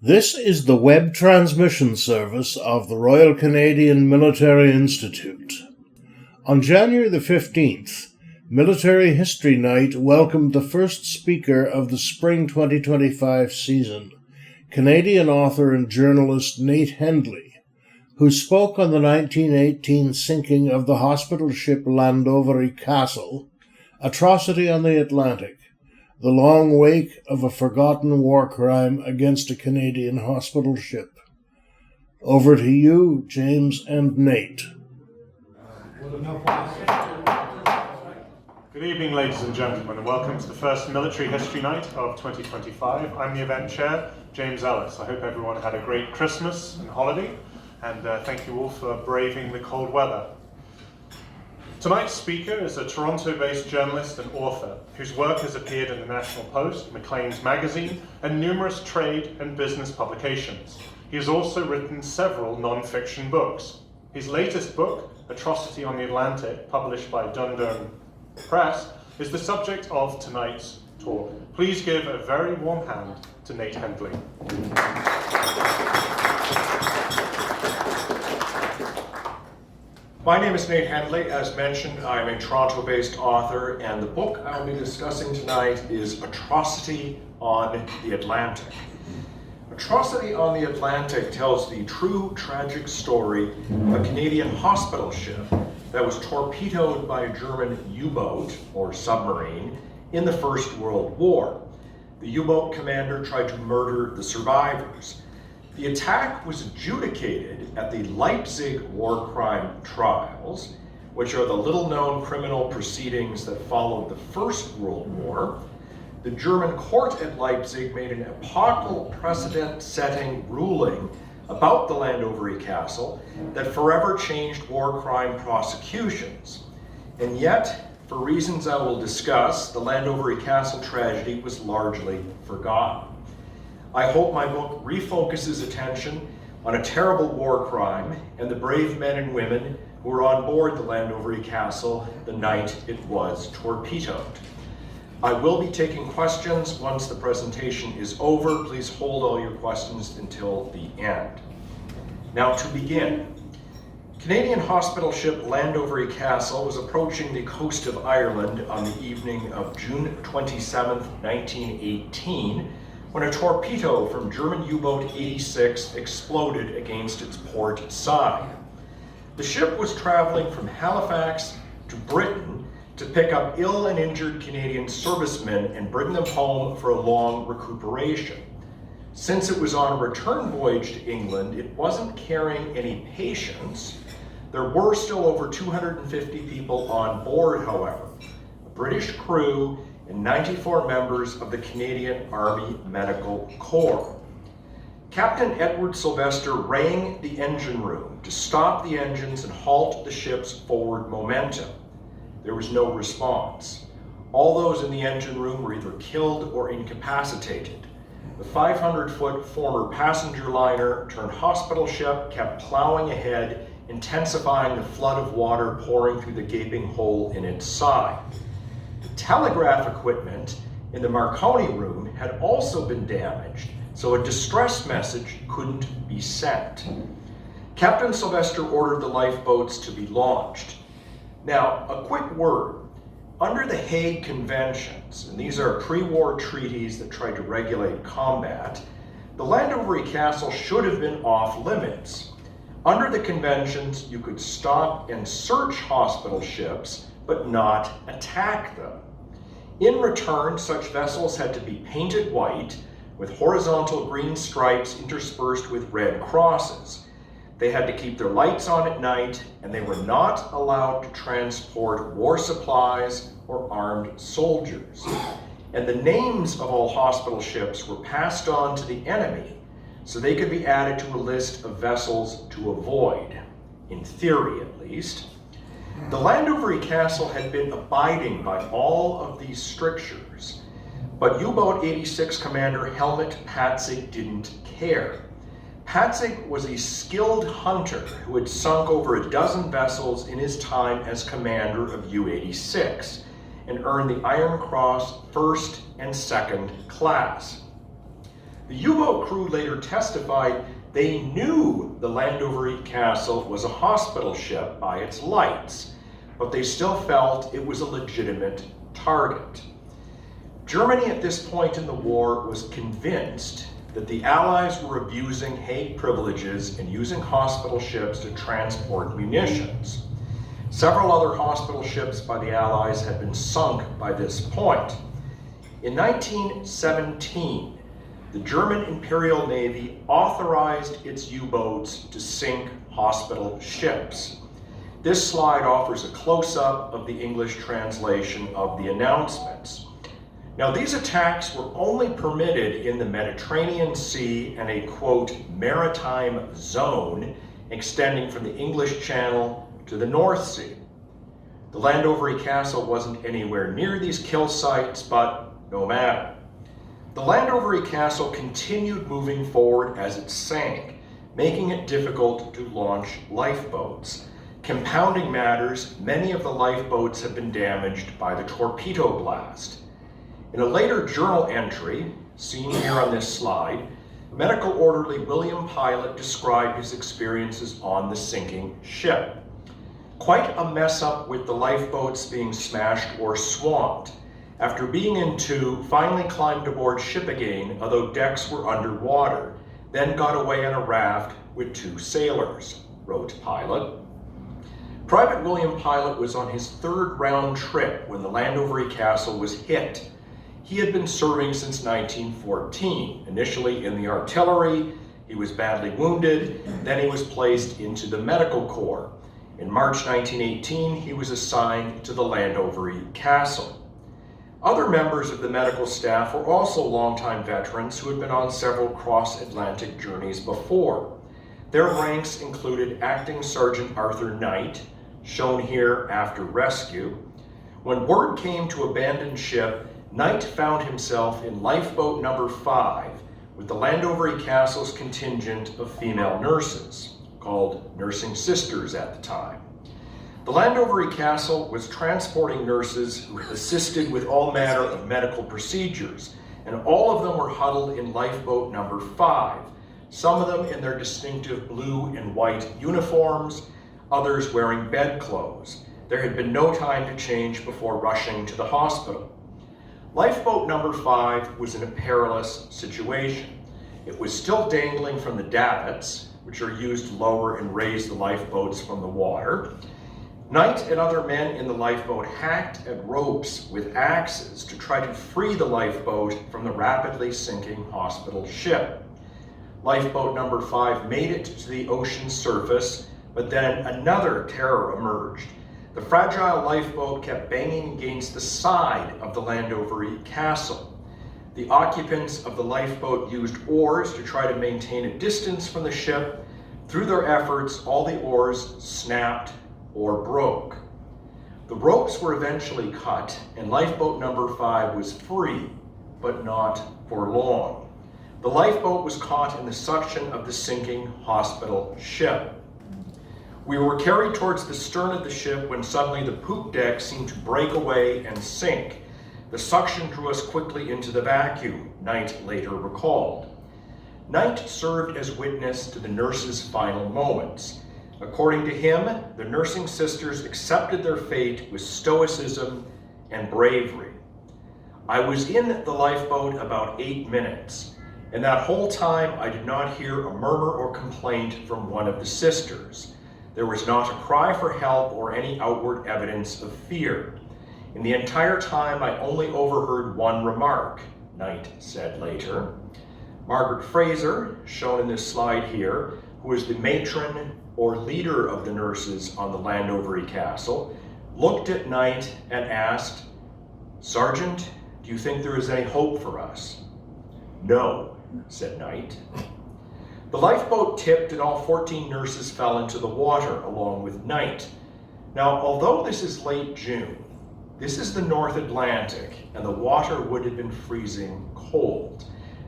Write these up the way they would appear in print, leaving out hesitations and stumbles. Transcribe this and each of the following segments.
This is the web transmission service of the Royal Canadian Military Institute. On January the 15th, Military History Night welcomed the first speaker of the spring 2025 season, Canadian author and journalist Nate Hendley, who spoke on the 1918 sinking of the hospital ship Llandovery Castle, Atrocity on the Atlantic, the long wake of a forgotten war crime against a Canadian hospital ship. Over to you, James and Nate. Good evening, ladies and gentlemen, and welcome to the first Military History Night of 2025. I'm the event chair, James Ellis. I hope everyone had a great Christmas and holiday, and thank you all for braving the cold weather. Tonight's speaker is a Toronto-based journalist and author whose work has appeared in the National Post, Maclean's Magazine, and numerous trade and business publications. He has also written several non-fiction books. His latest book, Atrocity on the Atlantic, published by Llandovery Press, is the subject of tonight's talk. Please give a very warm hand to Nate Hendley. My name is Nate Hendley. As mentioned, I'm a Toronto-based author, and the book I'll be discussing tonight is Atrocity on the Atlantic. Atrocity on the Atlantic tells the true tragic story of a Canadian hospital ship that was torpedoed by a German U-boat, or submarine, in the First World War. The U-boat commander tried to murder the survivors. The attack was adjudicated at the Leipzig War Crimes Trials, which are the little-known criminal proceedings that followed the First World War. The German court at Leipzig made an epochal precedent-setting ruling about the Llandovery Castle that forever changed war crime prosecutions. And yet, for reasons I will discuss, the Llandovery Castle tragedy was largely forgotten. I hope my book refocuses attention on a terrible war crime and the brave men and women who were on board the Llandovery Castle the night it was torpedoed. I will be taking questions once the presentation is over. Please hold all your questions until the end. Now to begin. Canadian hospital ship Llandovery Castle was approaching the coast of Ireland on the evening of June 27, 1918, when a torpedo from German U-boat 86 exploded against its port side. The ship was traveling from Halifax to Britain to pick up ill and injured Canadian servicemen and bring them home for a long recuperation. Since it was on a return voyage to England, it wasn't carrying any patients. There were still over 250 people on board, however, a British crew and 94 members of the Canadian Army Medical Corps. Captain Edward Sylvester rang the engine room to stop the engines and halt the ship's forward momentum. There was no response. All those in the engine room were either killed or incapacitated. The 500-foot former passenger liner turned hospital ship kept plowing ahead, intensifying the flood of water pouring through the gaping hole in its side. The telegraph equipment in the Marconi room had also been damaged, so a distress message couldn't be sent. Captain Sylvester ordered the lifeboats to be launched. Now, a quick word. Under the Hague Conventions, and these are pre-war treaties that tried to regulate combat, the Llandovery Castle should have been off limits. Under the conventions, you could stop and search hospital ships, but not attack them. In return, such vessels had to be painted white with horizontal green stripes interspersed with red crosses. They had to keep their lights on at night, and they were not allowed to transport war supplies or armed soldiers. And the names of all hospital ships were passed on to the enemy, so they could be added to a list of vessels to avoid, in theory at least. The Llandovery Castle had been abiding by all of these strictures, but U-boat 86 commander Helmut Brümmer-Patzig didn't care. Patzig was a skilled hunter who had sunk over a dozen vessels in his time as commander of U-86 and earned the Iron Cross first and second class. The U-boat crew later testified they knew the Llandovery Castle was a hospital ship by its lights, but they still felt it was a legitimate target. Germany at this point in the war was convinced that the Allies were abusing Hague privileges and using hospital ships to transport munitions. Several other hospital ships by the Allies had been sunk by this point. In 1917, the German Imperial Navy authorized its U-boats to sink hospital ships. This slide offers a close-up of the English translation of the announcements. Now, these attacks were only permitted in the Mediterranean Sea and a, quote, maritime zone extending from the English Channel to the North Sea. The Llandovery Castle wasn't anywhere near these kill sites, but no matter. The Llandovery Castle continued moving forward as it sank, making it difficult to launch lifeboats. Compounding matters, many of the lifeboats have been damaged by the torpedo blast. In a later journal entry, seen here on this slide, medical orderly William Pilot described his experiences on the sinking ship. Quite a mess up with the lifeboats being smashed or swamped. After being in two, finally climbed aboard ship again, although decks were underwater, then got away on a raft with 2 sailors, wrote Pilot. Private William Pilot was on his 3rd round trip when the Llandovery Castle was hit. He had been serving since 1914, initially in the artillery. He was badly wounded, then he was placed into the medical corps. In March 1918, he was assigned to the Llandovery Castle. Other members of the medical staff were also longtime veterans who had been on several cross-Atlantic journeys before. Their ranks included Acting Sergeant Arthur Knight, shown here after rescue. When word came to abandon ship, Knight found himself in lifeboat number 5 with the Llandovery Castle's contingent of female nurses, called nursing sisters at the time. The Llandovery Castle was transporting nurses who assisted with all manner of medical procedures, and all of them were huddled in lifeboat number 5, some of them in their distinctive blue and white uniforms, others wearing bedclothes. There had been no time to change before rushing to the hospital. Lifeboat number 5 was in a perilous situation. It was still dangling from the davits, which are used to lower and raise the lifeboats from the water. Knight and other men in the lifeboat hacked at ropes with axes to try to free the lifeboat from the rapidly sinking hospital ship. Lifeboat number 5 made it to the ocean's surface, but then another terror emerged. The fragile lifeboat kept banging against the side of the Llandovery Castle. The occupants of the lifeboat used oars to try to maintain a distance from the ship. Through their efforts, all the oars snapped or broke. The ropes were eventually cut, and lifeboat number 5 was free, but not for long. The lifeboat was caught in the suction of the sinking hospital ship. We were carried towards the stern of the ship when suddenly the poop deck seemed to break away and sink. The suction drew us quickly into the vacuum, Knight later recalled. Knight served as witness to the nurses' final moments. According to him, the nursing sisters accepted their fate with stoicism and bravery. I was in the lifeboat about 8 minutes, and that whole time I did not hear a murmur or complaint from one of the sisters. There was not a cry for help or any outward evidence of fear. In the entire time, I only overheard one remark, Knight said later. Margaret Fraser, shown in this slide here, who was the matron or leader of the nurses on the Llandovery Castle, looked at Knight and asked, "Sergeant, do you think there is any hope for us?" "No," said Knight. The lifeboat tipped and all 14 nurses fell into the water along with Knight. Now, although this is late June, this is the North Atlantic and the water would have been freezing cold.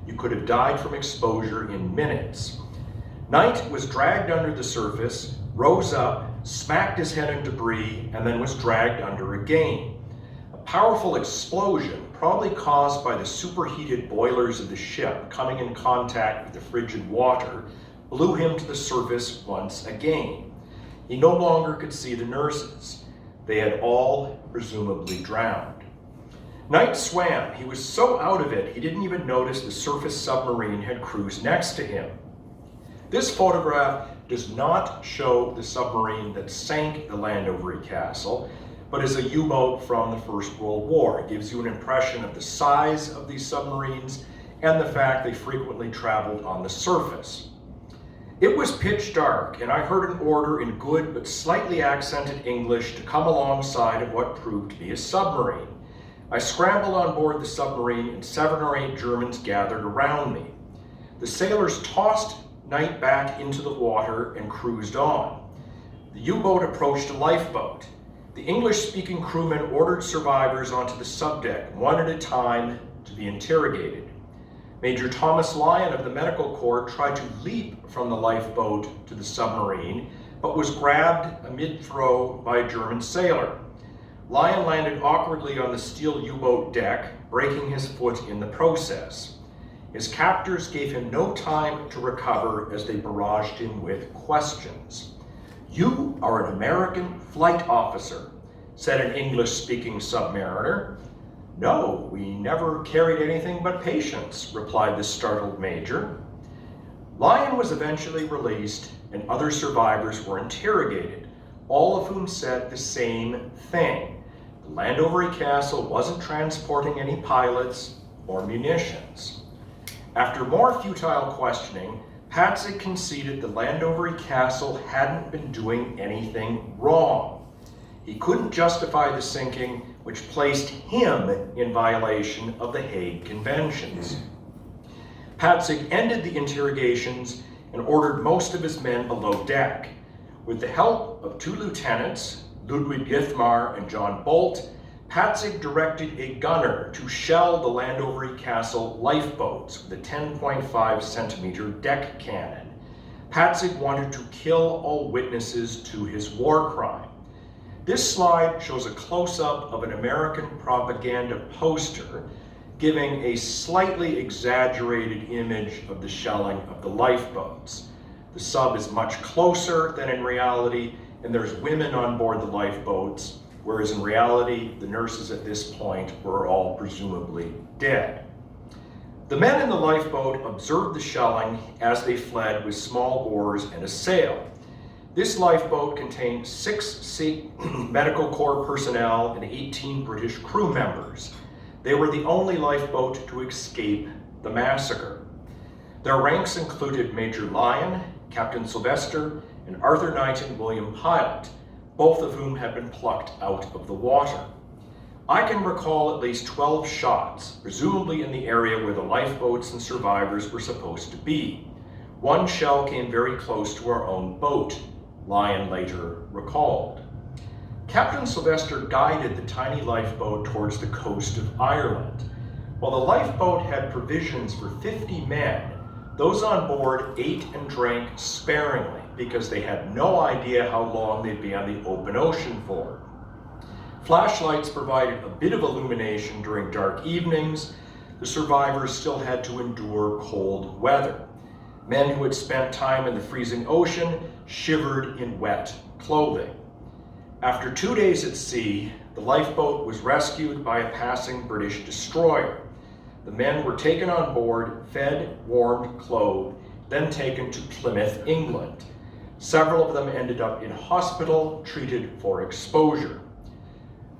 You could have died from exposure in minutes. Knight was dragged under the surface, rose up, smacked his head in debris, and then was dragged under again. A powerful explosion, probably caused by the superheated boilers of the ship coming in contact with the frigid water, blew him to the surface once again. He no longer could see the nurses. They had all presumably drowned. Knight swam. He was so out of it, he didn't even notice the surface submarine had cruised next to him. This photograph does not show the submarine that sank the Llandovery Castle, but is a U-boat from the First World War. It gives you an impression of the size of these submarines and the fact they frequently traveled on the surface. It was pitch dark, and I heard an order in good but slightly accented English to come alongside of what proved to be a submarine. I scrambled on board the submarine, and 7 or 8 Germans gathered around me. The sailors tossed Knight back into the water and cruised on. The U-boat approached a lifeboat. The English-speaking crewmen ordered survivors onto the subdeck, one at a time, to be interrogated. Major Thomas Lyon of the Medical Corps tried to leap from the lifeboat to the submarine, but was grabbed mid-throw by a German sailor. Lyon landed awkwardly on the steel U-boat deck, breaking his foot in the process. His captors gave him no time to recover as they barraged him with questions. "You are an American flight officer," said an English-speaking submariner. "No, we never carried anything but patients," replied the startled major. Lyon was eventually released, and other survivors were interrogated, all of whom said the same thing. The Llandovery Castle wasn't transporting any pilots or munitions. After more futile questioning, Patzig conceded the Llandovery Castle hadn't been doing anything wrong. He couldn't justify the sinking, which placed him in violation of the Hague Conventions. Patzig ended the interrogations and ordered most of his men below deck. With the help of 2 lieutenants, Ludwig Githmar and John Bolt, Patzig directed a gunner to shell the Llandovery Castle lifeboats with a 10.5 centimeter deck cannon. Patzig wanted to kill all witnesses to his war crime. This slide shows a close-up of an American propaganda poster giving a slightly exaggerated image of the shelling of the lifeboats. The sub is much closer than in reality, and there's women on board the lifeboats, whereas in reality, the nurses at this point were all presumably dead. The men in the lifeboat observed the shelling as they fled with small oars and a sail. This lifeboat contained 6 Medical Corps personnel and 18 British crew members. They were the only lifeboat to escape the massacre. Their ranks included Major Lyon, Captain Sylvester, and Arthur Knight and William Pilot, both of whom had been plucked out of the water. I can recall at least 12 shots, presumably in the area where the lifeboats and survivors were supposed to be. One shell came very close to our own boat, Lyon later recalled. Captain Sylvester guided the tiny lifeboat towards the coast of Ireland. While the lifeboat had provisions for 50 men, those on board ate and drank sparingly because they had no idea how long they'd be on the open ocean for. Flashlights provided a bit of illumination during dark evenings. The survivors still had to endure cold weather. Men who had spent time in the freezing ocean shivered in wet clothing. After 2 days at sea, the lifeboat was rescued by a passing British destroyer. The men were taken on board, fed, warmed, clothed, then taken to Plymouth, England. Several of them ended up in hospital, treated for exposure.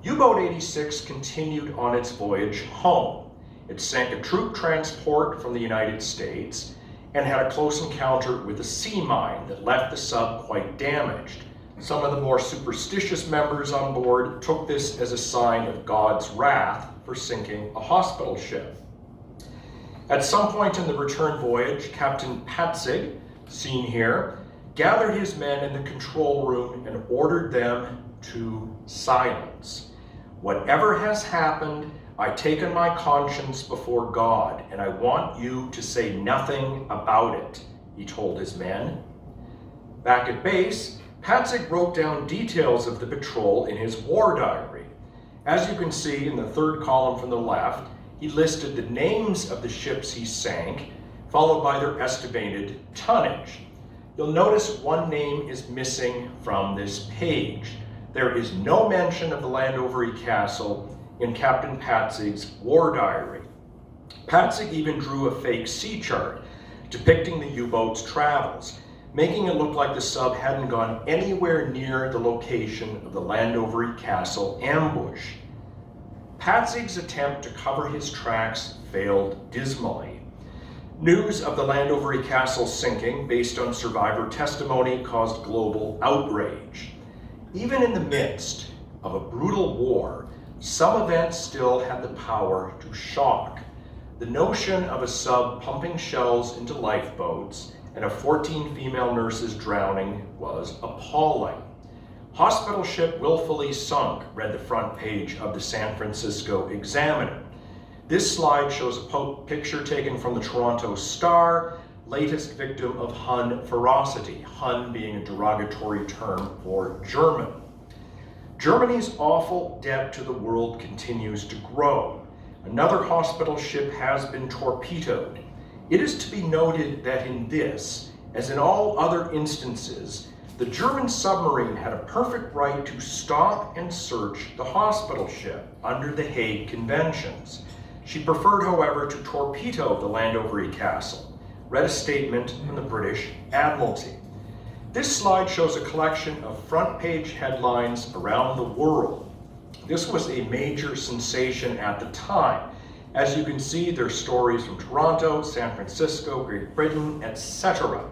U-boat 86 continued on its voyage home. It sank a troop transport from the United States and had a close encounter with a sea mine that left the sub quite damaged. Some of the more superstitious members on board took this as a sign of God's wrath for sinking a hospital ship. At some point in the return voyage, Captain Patzig, seen here, gathered his men in the control room and ordered them to silence. "Whatever has happened, I take on my conscience before God, and I want you to say nothing about it," he told his men. Back at base, Patzig wrote down details of the patrol in his war diary. As you can see in the third column from the left, he listed the names of the ships he sank, followed by their estimated tonnage. You'll notice one name is missing from this page. There is no mention of the Llandovery Castle in Captain Patzig's war diary. Patzig even drew a fake sea chart depicting the U-boat's travels, making it look like the sub hadn't gone anywhere near the location of the Llandovery Castle ambush. Patzig's attempt to cover his tracks failed dismally. News of the Llandovery Castle sinking, based on survivor testimony, caused global outrage. Even in the midst of a brutal war, some events still had the power to shock. The notion of a sub pumping shells into lifeboats and of 14 female nurses drowning was appalling. Hospital ship willfully sunk, read the front page of the San Francisco Examiner. This slide shows a picture taken from the Toronto Star, latest victim of Hun ferocity, Hun being a derogatory term for German. Germany's awful debt to the world continues to grow. Another hospital ship has been torpedoed. It is to be noted that in this, as in all other instances, the German submarine had a perfect right to stop and search the hospital ship under the Hague Conventions. She preferred, however, to torpedo the Llandovery Castle, read a statement from the British Admiralty. This slide shows a collection of front-page headlines around the world. This was a major sensation at the time. As you can see, there are stories from Toronto, San Francisco, Great Britain, etc.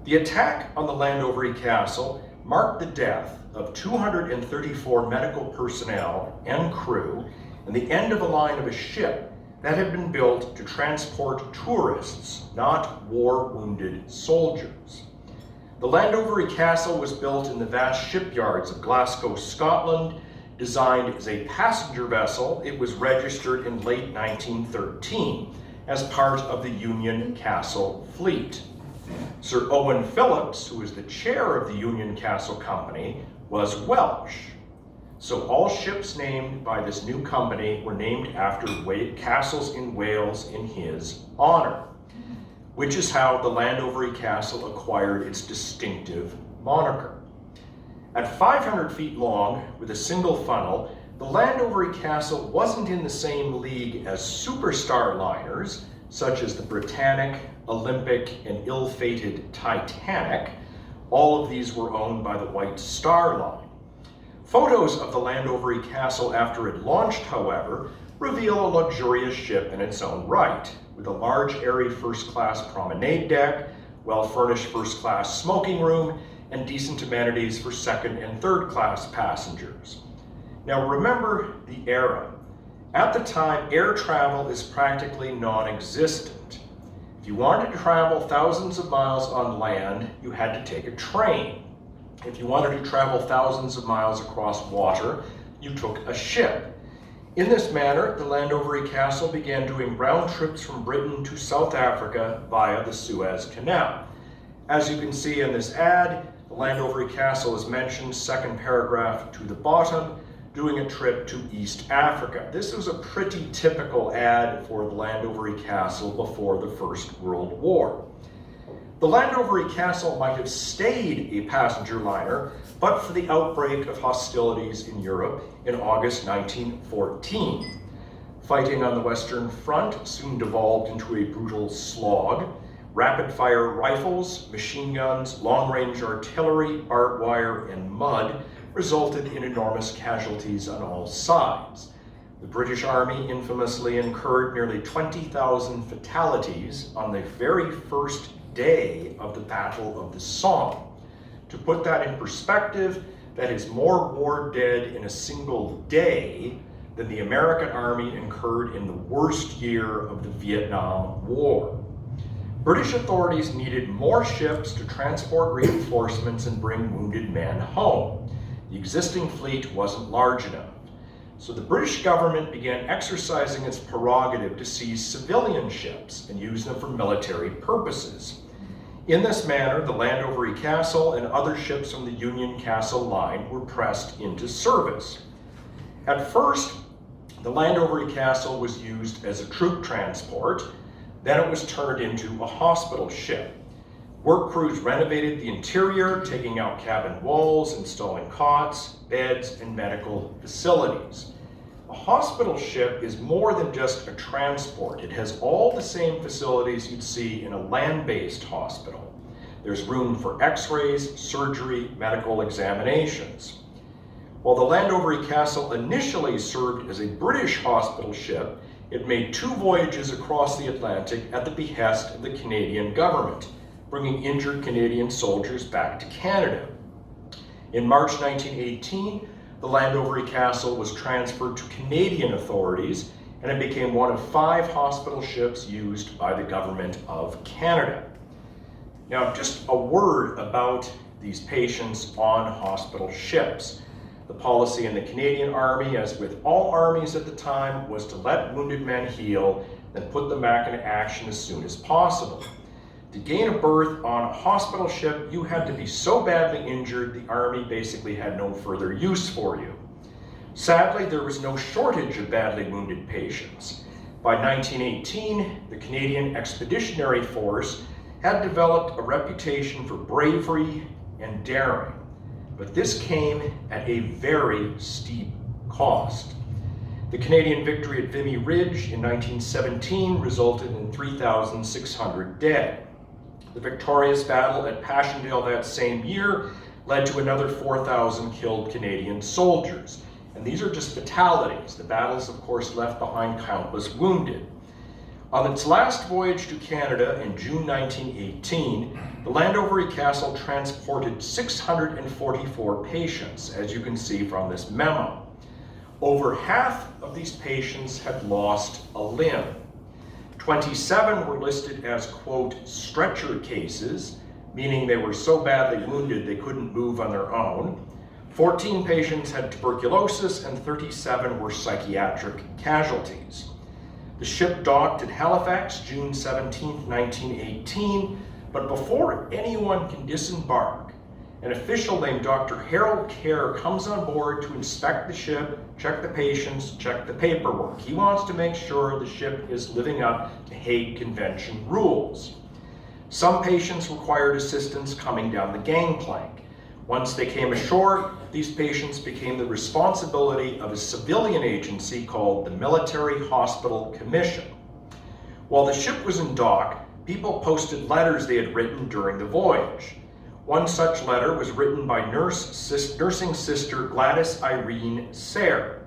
The attack on the Llandovery Castle marked the death of 234 medical personnel and crew and the end of a line of a ship that had been built to transport tourists, not war-wounded soldiers. The Llandovery Castle was built in the vast shipyards of Glasgow, Scotland. Designed as a passenger vessel, it was registered in late 1913 as part of the Union Castle fleet. Sir Owen Phillips, who was the chair of the Union Castle Company, was Welsh. So all ships named by this new company were named after castles in Wales in his honor, which is how the Llandovery Castle acquired its distinctive moniker. At 500 feet long, with a single funnel, the Llandovery Castle wasn't in the same league as superstar liners, such as the Britannic, Olympic, and ill-fated Titanic. All of these were owned by the White Star Line. Photos of the Llandovery Castle after it launched, however, reveal a luxurious ship in its own right, with a large, airy first-class promenade deck, well-furnished first-class smoking room, and decent amenities for second and third-class passengers. Now remember the era. At the time, air travel is practically non-existent. If you wanted to travel thousands of miles on land, you had to take a train. If you wanted to travel thousands of miles across water, you took a ship. In this manner, the Llandovery Castle began doing round trips from Britain to South Africa via the Suez Canal. As you can see in this ad, the Llandovery Castle is mentioned, second paragraph to the bottom, doing a trip to East Africa. This was a pretty typical ad for the Llandovery Castle before the First World War. The Llandovery Castle might have stayed a passenger liner, but for the outbreak of hostilities in Europe in August 1914. Fighting on the Western Front soon devolved into a brutal slog. Rapid-fire rifles, machine guns, long-range artillery, barbed wire, and mud resulted in enormous casualties on all sides. The British Army infamously incurred nearly 20,000 fatalities on the very first day of the Battle of the Somme. To put that in perspective, that is more war dead in a single day than the American Army incurred in the worst year of the Vietnam War. British authorities needed more ships to transport reinforcements and bring wounded men home. The existing fleet wasn't large enough. So the British government began exercising its prerogative to seize civilian ships and use them for military purposes. In this manner, the Llandovery Castle and other ships from the Union Castle line were pressed into service. At first, the Llandovery Castle was used as a troop transport. Then it was turned into a hospital ship. Work crews renovated the interior, taking out cabin walls, installing cots, beds, and medical facilities. A hospital ship is more than just a transport. It has all the same facilities you'd see in a land-based hospital. There's room for x-rays, surgery, medical examinations. While the Llandovery Castle initially served as a British hospital ship, it made 2 voyages across the Atlantic at the behest of the Canadian government, bringing injured Canadian soldiers back to Canada. In March 1918, the Llandovery Castle was transferred to Canadian authorities, and it became one of 5 hospital ships used by the government of Canada. Now, just a word about these patients on hospital ships. The policy in the Canadian Army, as with all armies at the time, was to let wounded men heal, then put them back into action as soon as possible. To gain a berth on a hospital ship, you had to be so badly injured, the Army basically had no further use for you. Sadly, there was no shortage of badly wounded patients. By 1918, the Canadian Expeditionary Force had developed a reputation for bravery and daring. But this came at a very steep cost. The Canadian victory at Vimy Ridge in 1917 resulted in 3,600 dead. The victorious battle at Passchendaele that same year led to another 4,000 killed Canadian soldiers. And these are just fatalities. The battles, of course, left behind countless wounded. On its last voyage to Canada in June 1918, the Llandovery Castle transported 644 patients, as you can see from this memo. Over half of these patients had lost a limb. 27 were listed as, quote, stretcher cases, meaning they were so badly wounded they couldn't move on their own. 14 patients had tuberculosis and 37 were psychiatric casualties. The ship docked at Halifax June 17, 1918, but before anyone can disembark, an official named Dr. Harold Kerr comes on board to inspect the ship, check the patients, check the paperwork. He wants to make sure the ship is living up to Hague Convention rules. Some patients required assistance coming down the gangplank. Once they came ashore, these patients became the responsibility of a civilian agency called the Military Hospital Commission. While the ship was in dock, people posted letters they had written during the voyage. One such letter was written by nursing sister Gladys Irene Sayre.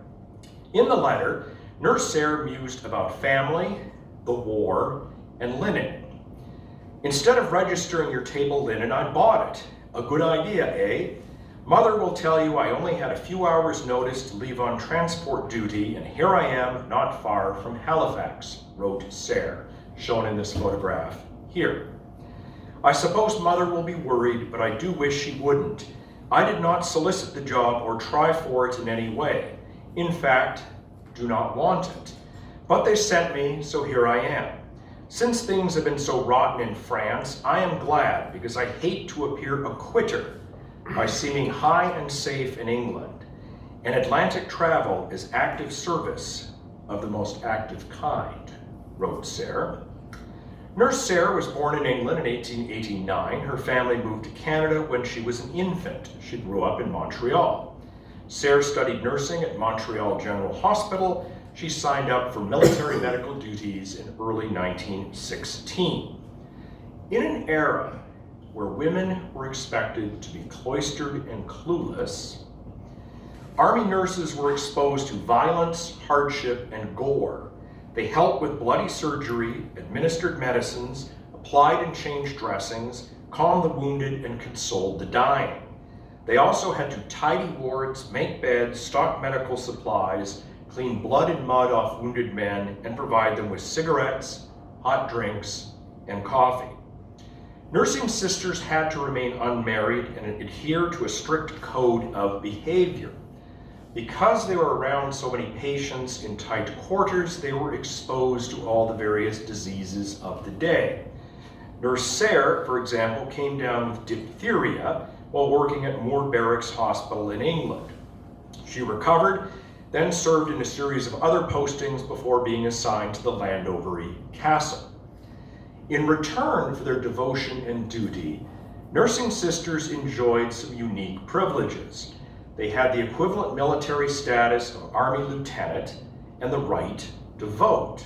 In the letter, Nurse Sayre mused about family, the war, and linen. Instead of registering your table linen, I bought it. A good idea, eh? Mother will tell you I only had a few hours' notice to leave on transport duty, and here I am, not far from Halifax, wrote Sayre, shown in this photograph here. I suppose Mother will be worried, but I do wish she wouldn't. I did not solicit the job or try for it in any way. In fact, do not want it. But they sent me, so here I am. Since things have been so rotten in France, I am glad, because I hate to appear a quitter by seeming high and safe in England. And Atlantic travel is active service of the most active kind, wrote Sayre. Nurse Sayre was born in England in 1889. Her family moved to Canada when she was an infant. She grew up in Montreal. Sayre studied nursing at Montreal General Hospital. She signed up for military medical duties in early 1916. In an era where women were expected to be cloistered and clueless, Army nurses were exposed to violence, hardship, and gore. They helped with bloody surgery, administered medicines, applied and changed dressings, calmed the wounded, and consoled the dying. They also had to tidy wards, make beds, stock medical supplies, clean blood and mud off wounded men, and provide them with cigarettes, hot drinks, and coffee. Nursing sisters had to remain unmarried and adhere to a strict code of behavior. Because they were around so many patients in tight quarters, they were exposed to all the various diseases of the day. Nurse Sayre, for example, came down with diphtheria while working at Moore Barracks Hospital in England. She recovered, then served in a series of other postings before being assigned to the Llandovery Castle. In return for their devotion and duty, nursing sisters enjoyed some unique privileges. They had the equivalent military status of Army lieutenant and the right to vote.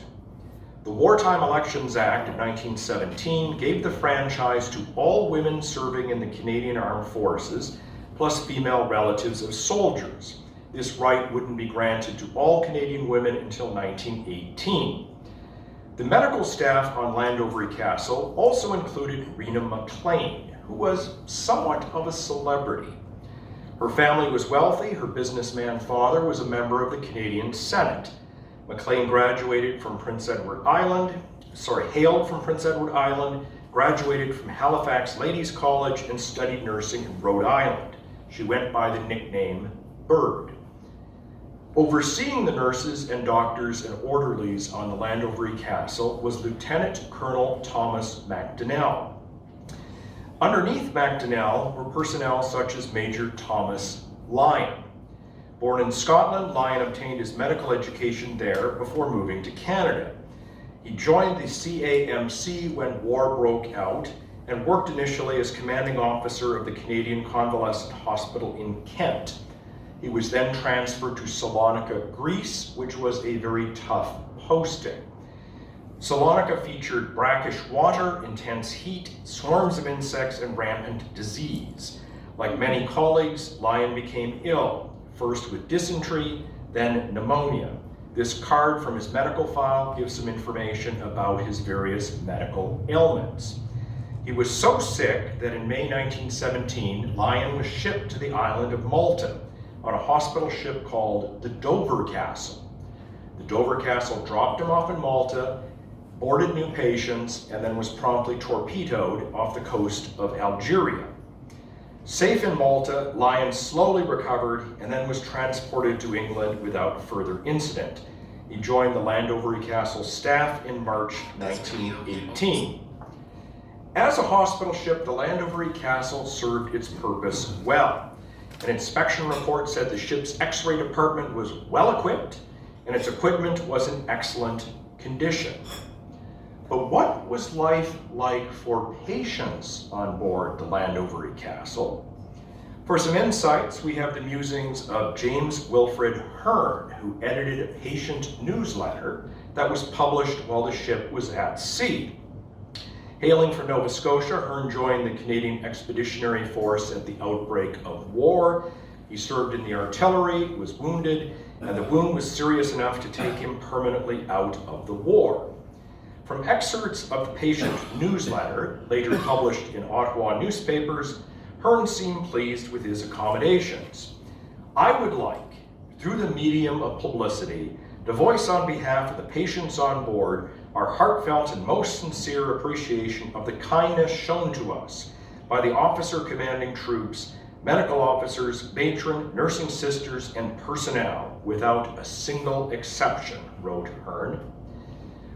The Wartime Elections Act of 1917 gave the franchise to all women serving in the Canadian Armed Forces, plus female relatives of soldiers. This right wouldn't be granted to all Canadian women until 1918. The medical staff on Llandovery Castle also included Rena McLean, who was somewhat of a celebrity. Her family was wealthy. Her businessman father was a member of the Canadian Senate. McLean hailed from Prince Edward Island, graduated from Halifax Ladies College, and studied nursing in Rhode Island. She went by the nickname Bird. Overseeing the nurses and doctors and orderlies on the Llandovery Castle was Lieutenant Colonel Thomas MacDonnell. Underneath MacDonnell were personnel such as Major Thomas Lyon. Born in Scotland, Lyon obtained his medical education there before moving to Canada. He joined the CAMC when war broke out and worked initially as commanding officer of the Canadian Convalescent Hospital in Kent. He was then transferred to Salonika, Greece, which was a very tough posting. Salonika featured brackish water, intense heat, swarms of insects, and rampant disease. Like many colleagues, Lyon became ill, first with dysentery, then pneumonia. This card from his medical file gives some information about his various medical ailments. He was so sick that in May 1917, Lyon was shipped to the island of Malta on a hospital ship called the Dover Castle. The Dover Castle dropped him off in Malta, boarded new patients, and then was promptly torpedoed off the coast of Algeria. Safe in Malta, Lyon slowly recovered and then was transported to England without further incident. He joined the Llandovery Castle staff in March 1918. As a hospital ship, the Llandovery Castle served its purpose well. An inspection report said the ship's X-ray department was well equipped and its equipment was in excellent condition. But what was life like for patients on board the Llandovery Castle? For some insights, we have the musings of James Wilfred Hearn, who edited a patient newsletter that was published while the ship was at sea. Hailing from Nova Scotia, Hearn joined the Canadian Expeditionary Force at the outbreak of war. He served in the artillery, was wounded, and the wound was serious enough to take him permanently out of the war. From excerpts of the patient newsletter, later published in Ottawa newspapers, Hearn seemed pleased with his accommodations. I would like, through the medium of publicity, to voice on behalf of the patients on board our heartfelt and most sincere appreciation of the kindness shown to us by the officer commanding troops, medical officers, matron, nursing sisters, and personnel, without a single exception, wrote Hearn.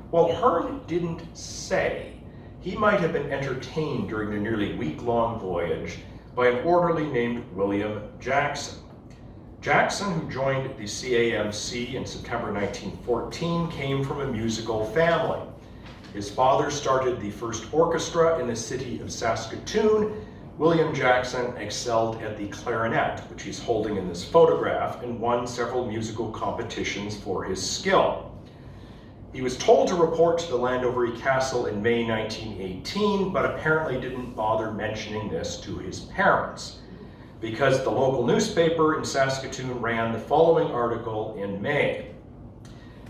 While Hearn didn't say, he might have been entertained during the nearly week-long voyage by an orderly named William Jackson. Jackson, who joined the CAMC in September 1914, came from a musical family. His father started the first orchestra in the city of Saskatoon. William Jackson excelled at the clarinet, which he's holding in this photograph, and won several musical competitions for his skill. He was told to report to the Llandovery Castle in May 1918, but apparently didn't bother mentioning this to his parents, because the local newspaper in Saskatoon ran the following article in May.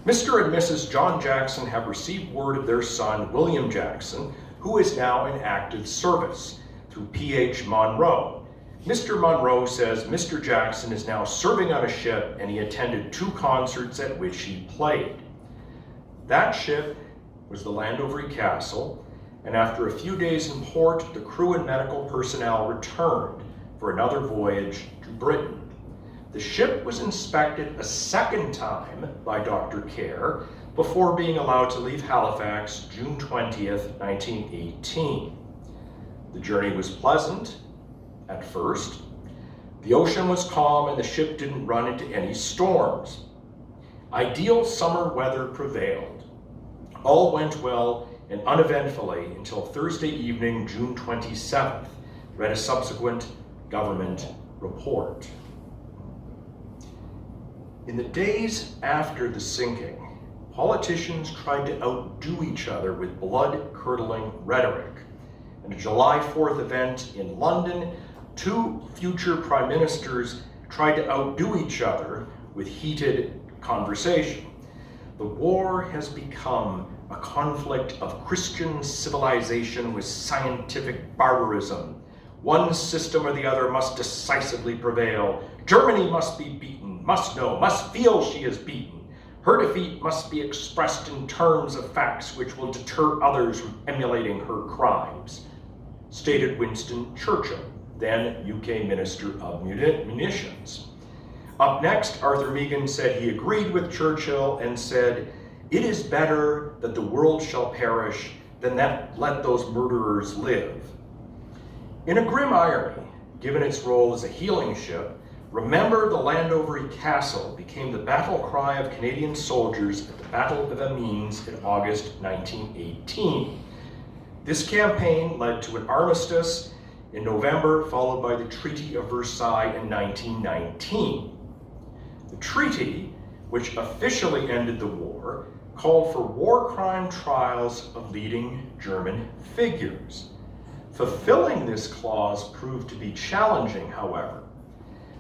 Mr. and Mrs. John Jackson have received word of their son, William Jackson, who is now in active service, through P.H. Monroe. Mr. Monroe says Mr. Jackson is now serving on a ship and he attended 2 concerts at which he played. That ship was the Llandovery Castle, and after a few days in port, the crew and medical personnel returned for another voyage to Britain. The ship was inspected a second time by Dr. Kerr before being allowed to leave Halifax June 20th, 1918. The journey was pleasant at first. The ocean was calm and the ship didn't run into any storms. Ideal summer weather prevailed. All went well and uneventfully until Thursday evening, June 27th, read a subsequent government report. In the days after the sinking, politicians tried to outdo each other with blood-curdling rhetoric. In a July 4th event in London, two future prime ministers tried to outdo each other with heated conversation. The war has become a conflict of Christian civilization with scientific barbarism. One system or the other must decisively prevail. Germany must be beaten, must know, must feel she is beaten. Her defeat must be expressed in terms of facts which will deter others from emulating her crimes, stated Winston Churchill, then UK Minister of Munitions. Up next, Arthur Meighen said he agreed with Churchill and said, "It is better that the world shall perish than that let those murderers live." In a grim irony, given its role as a healing ship, remember the Llandovery Castle became the battle cry of Canadian soldiers at the Battle of Amiens in August 1918. This campaign led to an armistice in November, followed by the Treaty of Versailles in 1919. The treaty, which officially ended the war, called for war crime trials of leading German figures. Fulfilling this clause proved to be challenging, however.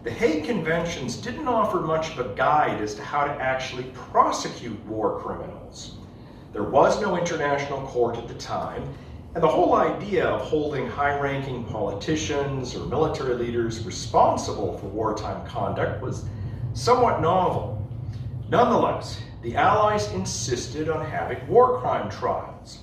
The Hague Conventions didn't offer much of a guide as to how to actually prosecute war criminals. There was no international court at the time, and the whole idea of holding high-ranking politicians or military leaders responsible for wartime conduct was somewhat novel. Nonetheless, the Allies insisted on having war crime trials.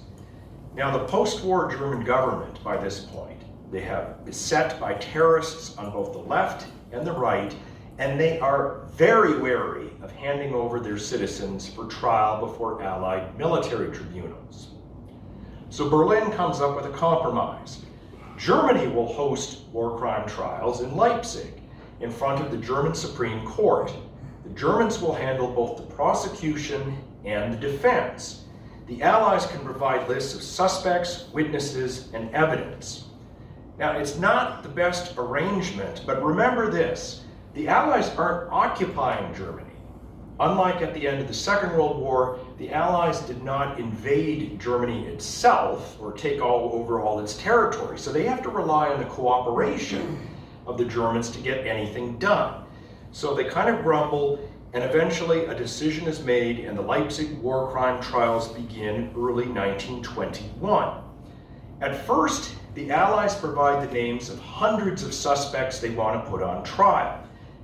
Now, the post-war German government, by this point, they have beset by terrorists on both the left and the right, and they are very wary of handing over their citizens for trial before Allied military tribunals. So Berlin comes up with a compromise. Germany will host war crime trials in Leipzig, in front of the German Supreme Court. The Germans will handle both the prosecution and the defense. The Allies can provide lists of suspects, witnesses, and evidence. Now, it's not the best arrangement, but remember this: the Allies aren't occupying Germany. Unlike at the end of the Second World War, the Allies did not invade Germany itself or take over all its territory, so they have to rely on the cooperation of the Germans to get anything done. So they kind of grumble, and eventually a decision is made and the Leipzig War Crime Trials begin early 1921. At first, the Allies provide the names of hundreds of suspects they want to put on trial.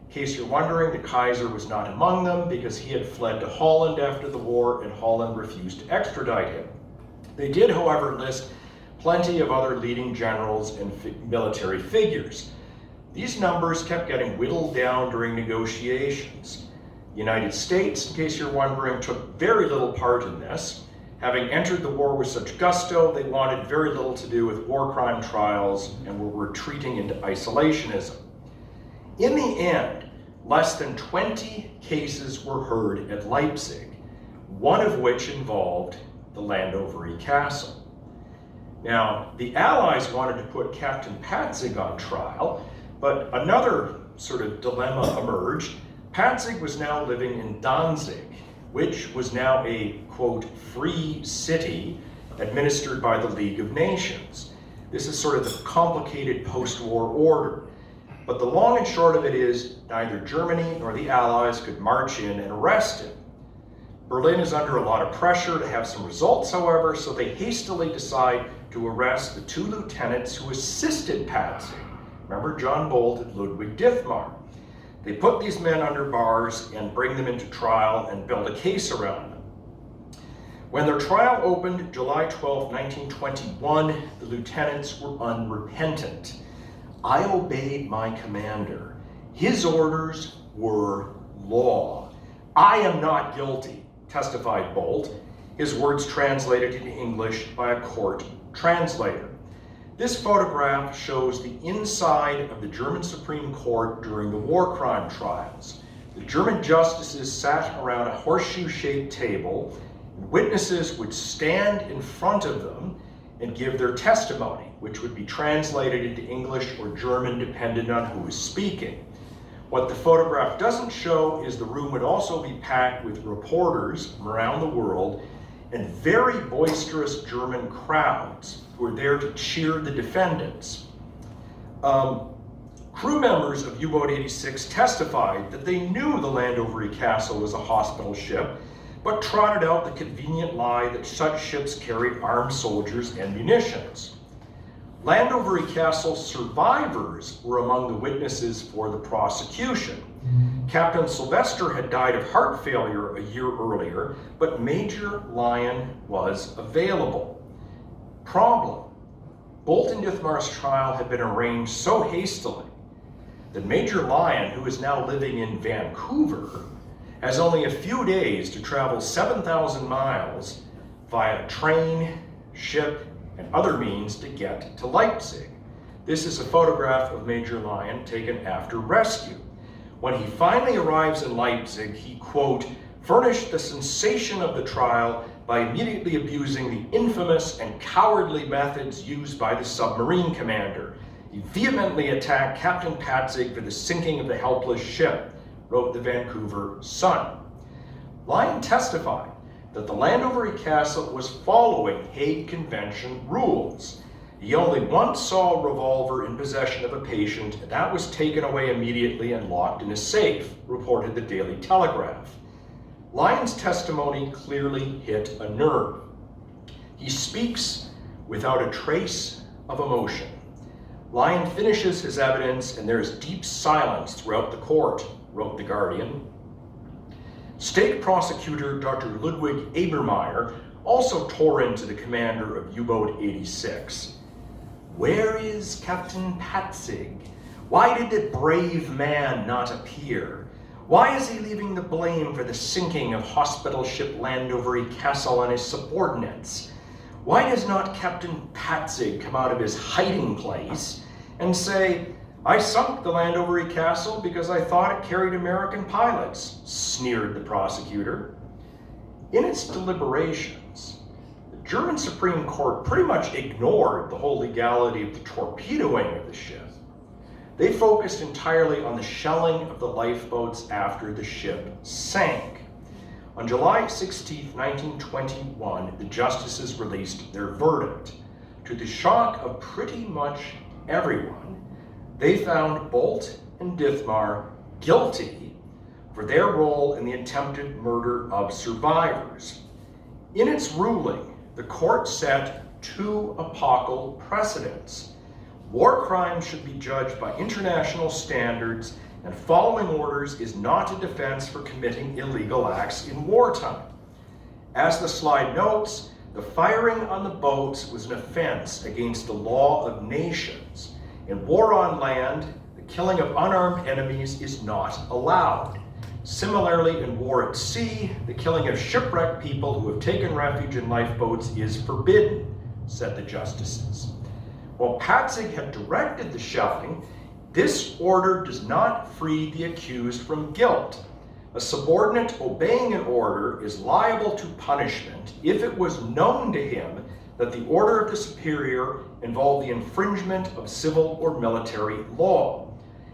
In case you're wondering, the Kaiser was not among them because he had fled to Holland after the war and Holland refused to extradite him. They did, however, list plenty of other leading generals and military figures. These numbers kept getting whittled down during negotiations. The United States, in case you're wondering, took very little part in this. Having entered the war with such gusto, they wanted very little to do with war crime trials and were retreating into isolationism. In the end, less than 20 cases were heard at Leipzig, one of which involved the Llandovery Castle. Now, the Allies wanted to put Captain Patzig on trial, but another sort of dilemma emerged. Patzig was now living in Danzig, which was now a, quote, free city administered by the League of Nations. This is sort of the complicated post-war order. But the long and short of it is neither Germany nor the Allies could march in and arrest him. Berlin is under a lot of pressure to have some results, however, so they hastily decide to arrest the two lieutenants who assisted Patzig. Remember John Bolt and Ludwig Dithmar. They put these men under bars and bring them into trial and build a case around them. When their trial opened July 12, 1921, the lieutenants were unrepentant. "I obeyed my commander. His orders were law. I am not guilty," testified Bolt, his words translated into English by a court translator. This photograph shows the inside of the German Supreme Court during the war crime trials. The German justices sat around a horseshoe-shaped table, and witnesses would stand in front of them and give their testimony, which would be translated into English or German depending on who is speaking. What the photograph doesn't show is the room would also be packed with reporters from around the world and very boisterous German crowds who were there to cheer the defendants. Crew members of U-Boat 86 testified that they knew the Llandovery Castle was a hospital ship, but trotted out the convenient lie that such ships carried armed soldiers and munitions. Llandovery Castle survivors were among the witnesses for the prosecution. Captain Sylvester had died of heart failure a year earlier, but Major Lyon was available. Problem: Bolt and Dithmar's trial had been arranged so hastily that Major Lyon, who is now living in Vancouver, has only a few days to travel 7,000 miles via train, ship, and other means to get to Leipzig. This is a photograph of Major Lyon taken after rescue. When he finally arrives in Leipzig, he, quote, furnished the sensation of the trial by immediately abusing the infamous and cowardly methods used by the submarine commander. He vehemently attacked Captain Patzig for the sinking of the helpless ship, wrote the Vancouver Sun. Lyon testified that the Llandovery Castle was following Hague Convention rules. He only once saw a revolver in possession of a patient, and that was taken away immediately and locked in a safe, reported the Daily Telegraph. Lyon's testimony clearly hit a nerve. He speaks without a trace of emotion. Lyon finishes his evidence, and there is deep silence throughout the court, wrote The Guardian. State prosecutor Dr. Ludwig Ebermeyer also tore into the commander of U-Boat 86. Where is Captain Patzig? Why did the brave man not appear? Why is he leaving the blame for the sinking of hospital ship Llandovery Castle on his subordinates? Why does not Captain Patzig come out of his hiding place and say, I sunk the Llandovery Castle because I thought it carried American pilots, sneered the prosecutor. In its deliberations, the German Supreme Court pretty much ignored the whole legality of the torpedoing of the ship. They focused entirely on the shelling of the lifeboats after the ship sank. On July 16, 1921, the justices released their verdict. To the shock of pretty much everyone, they found Bolt and Dithmar guilty for their role in the attempted murder of survivors. In its ruling, the court set two epochal precedents. War crimes should be judged by international standards, and following orders is not a defense for committing illegal acts in wartime. As the slide notes, the firing on the boats was an offense against the law of nations. In war on land, the killing of unarmed enemies is not allowed. Similarly, in war at sea, the killing of shipwrecked people who have taken refuge in lifeboats is forbidden, said the justices. While Patzig had directed the shelling, this order does not free the accused from guilt. A subordinate obeying an order is liable to punishment if it was known to him that the order of the superior involved the infringement of civil or military law.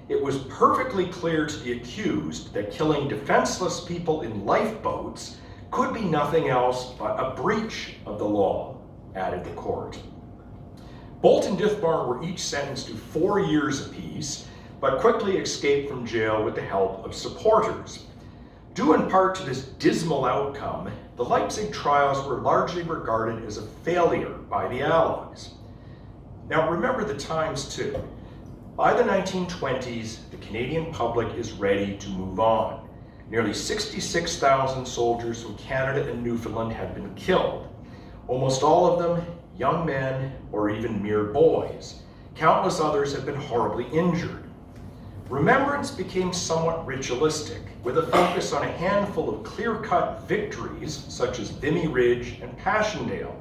It was perfectly clear to the accused that killing defenseless people in lifeboats could be nothing else but a breach of the law, added the court. Bolt and Dithmar were each sentenced to 4 years apiece, but quickly escaped from jail with the help of supporters. Due in part to this dismal outcome, the Leipzig trials were largely regarded as a failure by the Allies. Now remember the times too. By the 1920s, the Canadian public is ready to move on. Nearly 66,000 soldiers from Canada and Newfoundland had been killed. Almost all of them young men or even mere boys. Countless others had been horribly injured. Remembrance became somewhat ritualistic, with a focus on a handful of clear-cut victories, such as Vimy Ridge and Passchendaele.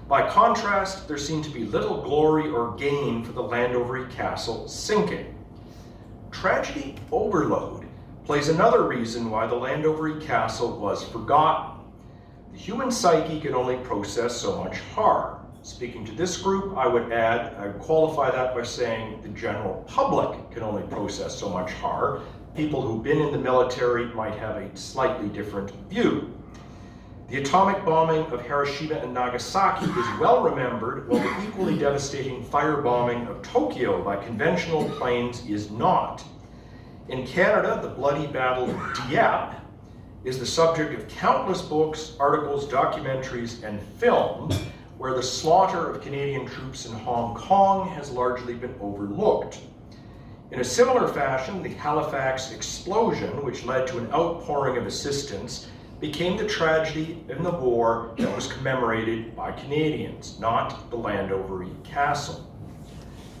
By contrast, there seemed to be little glory or gain for the Llandovery Castle sinking. Tragedy overload plays another reason why the Llandovery Castle was forgotten. The human psyche can only process so much horror. Speaking to this group, I would qualify that by saying the general public can only process so much horror. People who've been in the military might have a slightly different view. The atomic bombing of Hiroshima and Nagasaki is well remembered, while the equally devastating firebombing of Tokyo by conventional planes is not. In Canada, the bloody Battle of Dieppe is the subject of countless books, articles, documentaries, and films, where the slaughter of Canadian troops in Hong Kong has largely been overlooked. In a similar fashion, the Halifax explosion, which led to an outpouring of assistance, became the tragedy in the war that was commemorated by Canadians, not the Llandovery Castle.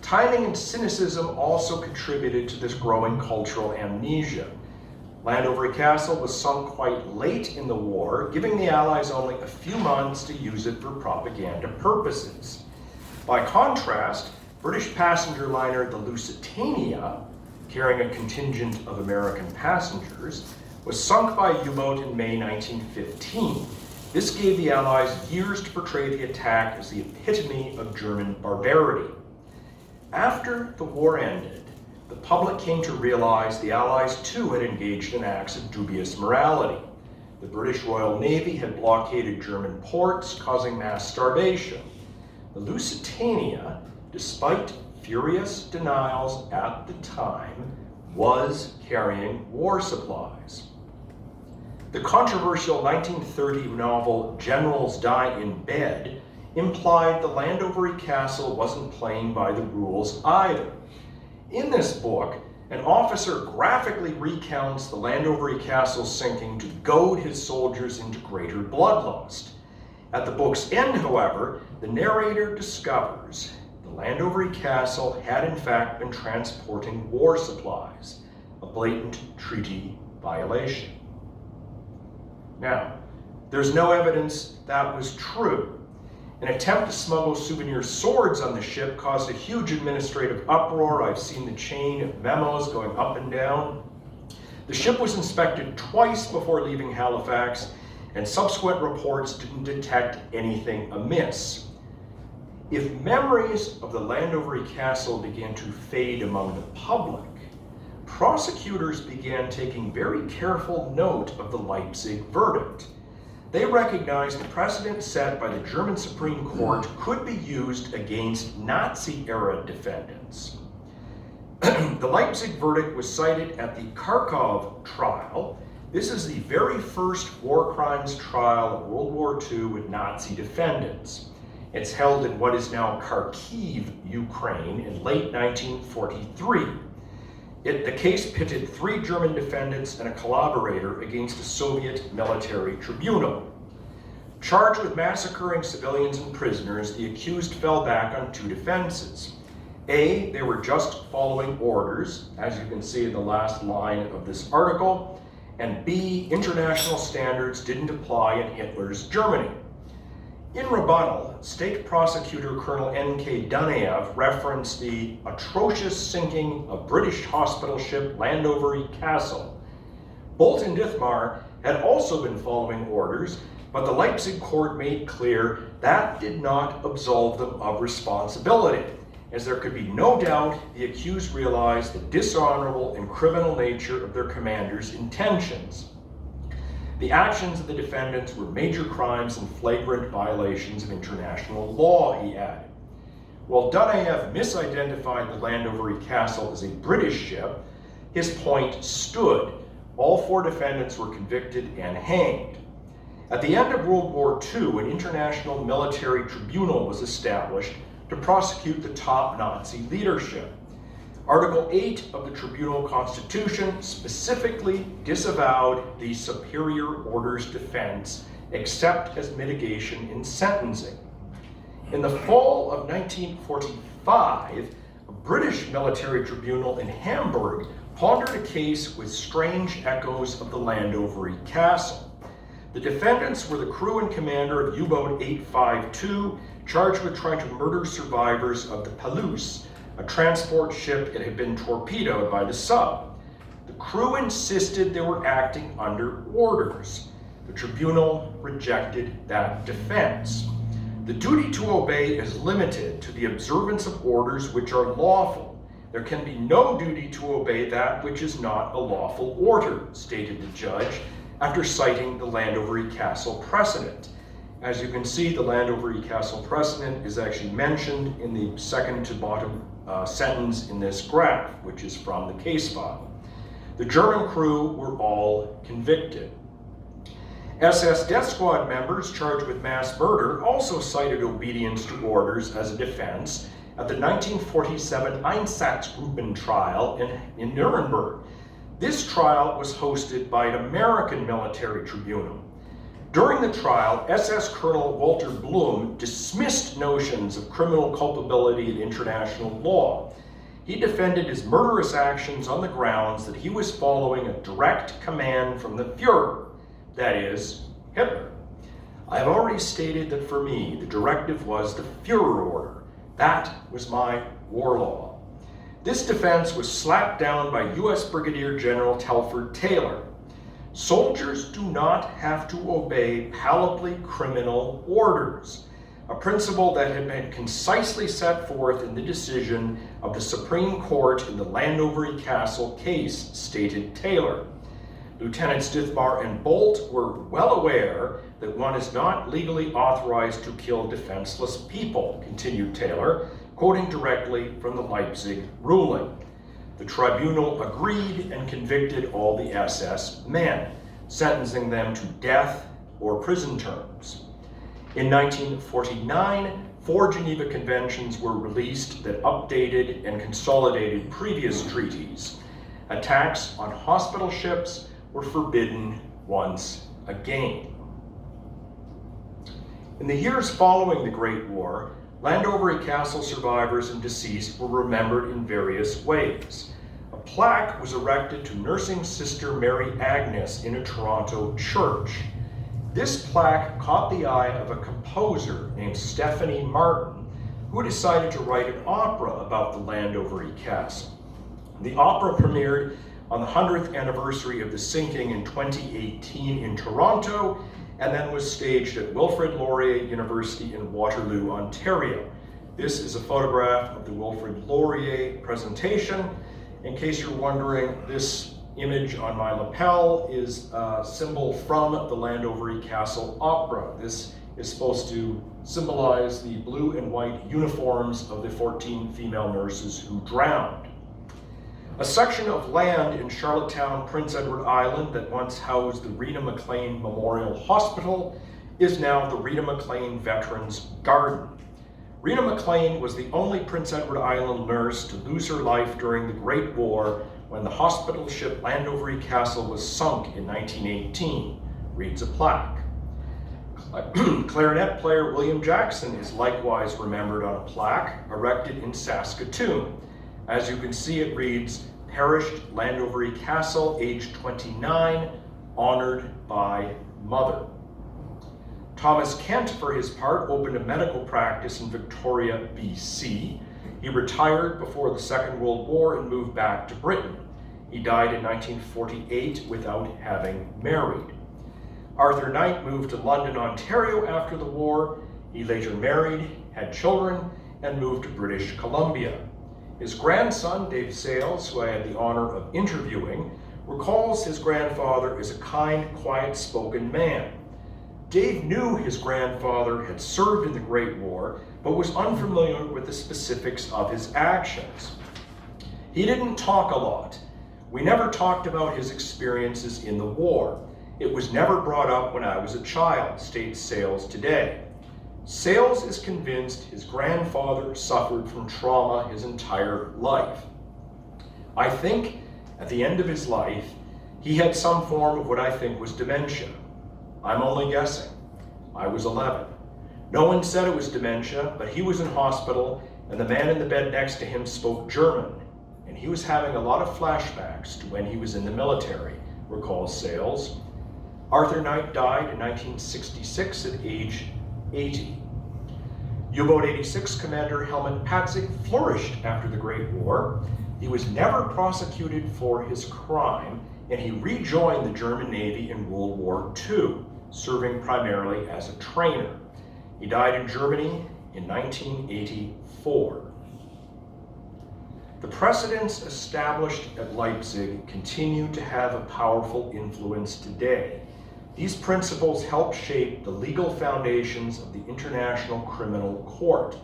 Timing and cynicism also contributed to this growing cultural amnesia. Llandovery Castle was sunk quite late in the war, giving the Allies only a few months to use it for propaganda purposes. By contrast, British passenger liner the Lusitania, carrying a contingent of American passengers, was sunk by a U-boat in May 1915. This gave the Allies years to portray the attack as the epitome of German barbarity. After the war ended, the public came to realize the Allies too had engaged in acts of dubious morality. The British Royal Navy had blockaded German ports, causing mass starvation. The Lusitania, despite furious denials at the time, was carrying war supplies. The controversial 1930 novel Generals Die in Bed implied the Llandovery Castle wasn't playing by the rules either. In this book, an officer graphically recounts the Llandovery Castle sinking to goad his soldiers into greater bloodlust. At the book's end, however, the narrator discovers the Llandovery Castle had in fact been transporting war supplies, a blatant treaty violation. Now, there's no evidence that was true. An attempt to smuggle souvenir swords on the ship caused a huge administrative uproar. I've seen the chain of memos going up and down. The ship was inspected twice before leaving Halifax, and subsequent reports didn't detect anything amiss. If memories of the Llandovery Castle began to fade among the public, prosecutors began taking very careful note of the Leipzig verdict. They recognized the precedent set by the German Supreme Court could be used against Nazi-era defendants. The Leipzig verdict was cited at the Kharkov trial. This is the very first war crimes trial of World War II with Nazi defendants. It's held in what is now Kharkiv, Ukraine, in late 1943. The case pitted 3 German defendants and a collaborator against a Soviet military tribunal. Charged with massacring civilians and prisoners, the accused fell back on 2 defenses. A, they were just following orders, as you can see in the last line of this article, and B, international standards didn't apply in Hitler's Germany. In rebuttal, State Prosecutor Colonel N.K. Dunayev referenced the atrocious sinking of British hospital ship Llandovery Castle. Bolt and Dithmar had also been following orders, but the Leipzig court made clear that did not absolve them of responsibility, as there could be no doubt the accused realized the dishonorable and criminal nature of their commander's intentions. The actions of the defendants were major crimes and flagrant violations of international law, he added. While Dunayev misidentified the Llandovery Castle as a British ship, his point stood. All 4 defendants were convicted and hanged. At the end of World War II, an international military tribunal was established to prosecute the top Nazi leadership. Article 8 of the Tribunal Constitution specifically disavowed the superior orders defense, except as mitigation in sentencing. In the fall of 1945, a British military tribunal in Hamburg pondered a case with strange echoes of the Llandovery Castle. The defendants were the crew and commander of U-boat 852, charged with trying to murder survivors of the Palouse, a transport ship that had been torpedoed by the sub. The crew insisted they were acting under orders. The tribunal rejected that defense. The duty to obey is limited to the observance of orders which are lawful. There can be no duty to obey that which is not a lawful order, stated the judge, after citing the Llandovery Castle precedent. As you can see, the Llandovery Castle precedent is actually mentioned in the second to bottom sentence in this graph, which is from the case file. The German crew were all convicted. SS death squad members charged with mass murder also cited obedience to orders as a defense at the 1947 Einsatzgruppen trial in Nuremberg. This trial was hosted by an American military tribunal. During the trial, SS Colonel Walter Blum dismissed notions of criminal culpability in international law. He defended his murderous actions on the grounds that he was following a direct command from the Führer, that is, Hitler. I have already stated that for me, the directive was the Führer order. That was my war law. This defense was slapped down by U.S. Brigadier General Telford Taylor. Soldiers do not have to obey palpably criminal orders, a principle that had been concisely set forth in the decision of the Supreme Court in the Llandovery Castle case, stated Taylor. Lieutenants Dithmar and Bolt were well aware that one is not legally authorized to kill defenseless people, continued Taylor, quoting directly from the Leipzig ruling. The tribunal agreed and convicted all the SS men, sentencing them to death or prison terms. In 1949, 4 Geneva Conventions were released that updated and consolidated previous treaties. Attacks on hospital ships were forbidden once again. In the years following the Great War, Llandovery Castle survivors and deceased were remembered in various ways. A plaque was erected to nursing sister Mary Agnes in a Toronto church. This plaque caught the eye of a composer named Stephanie Martin, who decided to write an opera about the Llandovery Castle. The opera premiered on the 100th anniversary of the sinking in 2018 in Toronto, and then was staged at Wilfrid Laurier University in Waterloo, Ontario. This is a photograph of the Wilfrid Laurier presentation. In case you're wondering, this image on my lapel is a symbol from the Llandovery Castle Opera. This is supposed to symbolize the blue and white uniforms of the 14 female nurses who drowned. A section of land in Charlottetown, Prince Edward Island that once housed the Rita McLean Memorial Hospital is now the Rita McLean Veterans Garden. Rita McLean was the only Prince Edward Island nurse to lose her life during the Great War when the hospital ship Llandovery Castle was sunk in 1918, reads a plaque. Clarinet player William Jackson is likewise remembered on a plaque erected in Saskatoon. As you can see, it reads, "Perished Llandovery Castle, age 29, honored by mother." Thomas Kent, for his part, opened a medical practice in Victoria, BC. He retired before the Second World War and moved back to Britain. He died in 1948 without having married. Arthur Knight moved to London, Ontario after the war. He later married, had children, and moved to British Columbia. His grandson, Dave Sales, who I had the honor of interviewing, recalls his grandfather as a kind, quiet-spoken man. Dave knew his grandfather had served in the Great War, but was unfamiliar with the specifics of his actions. He didn't talk a lot. We never talked about his experiences in the war. It was never brought up when I was a child, states Sales today. Sales is convinced his grandfather suffered from trauma his entire life. I think at the end of his life, he had some form of what I think was dementia. I'm only guessing. I was 11. No one said it was dementia, but he was in hospital and the man in the bed next to him spoke German, and he was having a lot of flashbacks to when he was in the military, recalls Sales. Arthur Knight died in 1966 at age 80. U-boat 86 Commander Helmut Brümmer-Patzig flourished after the Great War. He was never prosecuted for his crime, and he rejoined the German Navy in World War II, serving primarily as a trainer. He died in Germany in 1984. The precedents established at Leipzig continue to have a powerful influence today. These principles help shape the legal foundations of the International Criminal Court.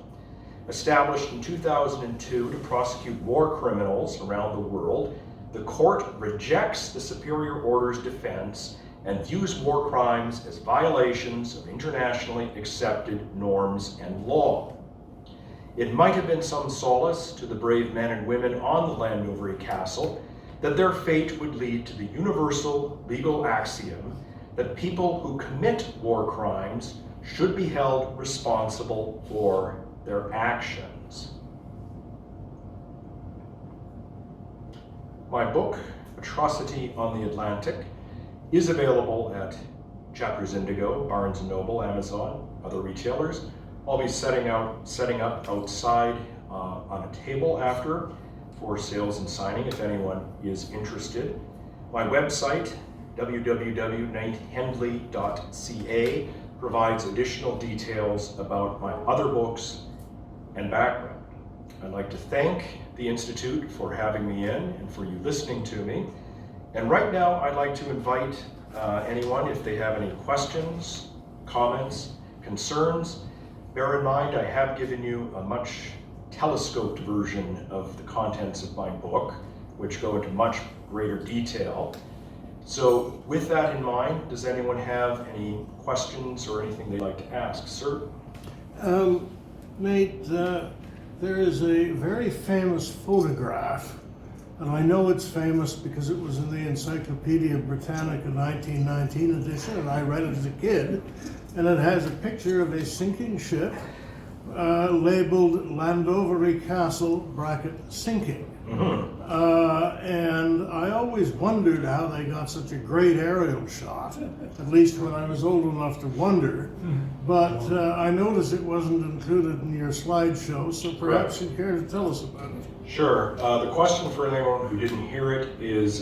Established in 2002 to prosecute war criminals around the world, the court rejects the superior order's defense and views war crimes as violations of internationally accepted norms and law. It might have been some solace to the brave men and women on the Llandovery Castle that their fate would lead to the universal legal axiom that people who commit war crimes should be held responsible for their actions. My book, Atrocity on the Atlantic, is available at Chapters Indigo, Barnes & Noble, Amazon, other retailers. I'll be setting up outside on a table after for sales and signing if anyone is interested. My website, www.hendley.ca, provides additional details about my other books and background. I'd like to thank the Institute for having me in and for you listening to me. And right now, I'd like to invite anyone, if they have any questions, comments, concerns. Bear in mind, I have given you a much telescoped version of the contents of my book, which go into much greater detail. So with that in mind, does anyone have any questions or anything they'd like to ask? Sir? Nate, there is a very famous photograph, and I know it's famous because it was in the Encyclopedia Britannica 1919 edition, and I read it as a kid, and it has a picture of a sinking ship labeled Llandovery Castle, bracket, sinking. Mm-hmm. And I always wondered how they got such a great aerial shot, at least when I was old enough to wonder. But I noticed it wasn't included in your slideshow, so perhaps you care to tell us about it. Sure. The question for anyone who didn't hear it is,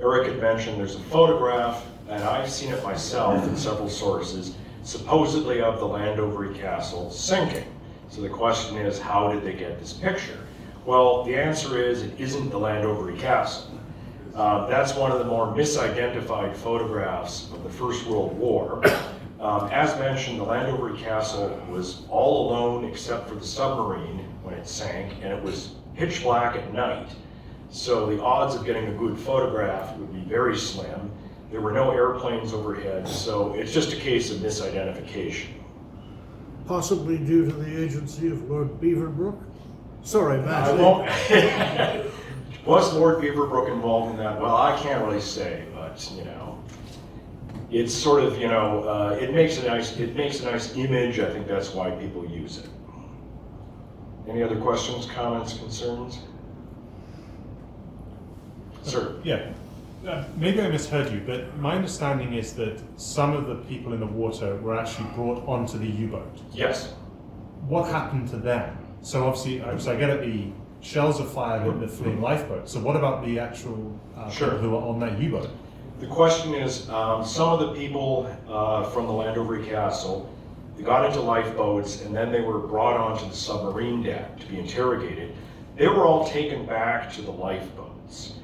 Eric had mentioned there's a photograph, and I've seen it myself in several sources, supposedly of the Llandovery Castle sinking. So the question is, how did they get this picture? Well, the answer is it isn't the Llandovery Castle. That's one of the more misidentified photographs of the First World War. As mentioned, the Llandovery Castle was all alone except for the submarine when it sank, and it was pitch black at night. So the odds of getting a good photograph would be very slim. There were no airplanes overhead, so it's just a case of misidentification. Possibly due to the agency of Lord Beaverbrook? Sorry, Matt. I won't. Was Lord Beaverbrook involved in that? Well, I can't really say, but you know, it's sort of, you know, it makes a nice image. I think that's why people use it. Any other questions, comments, concerns? Sir. Yeah. Maybe I misheard you, but my understanding is that some of the people in the water were actually brought onto the U-boat. Yes. What happened to them? So obviously, so I get it, the shells are fired in the fleeing lifeboat. So what about the actual people who are on that U-boat? The question is, some of the people from the Llandovery Castle, they got into lifeboats and then they were brought onto the submarine deck to be interrogated. They were all taken back to the lifeboats.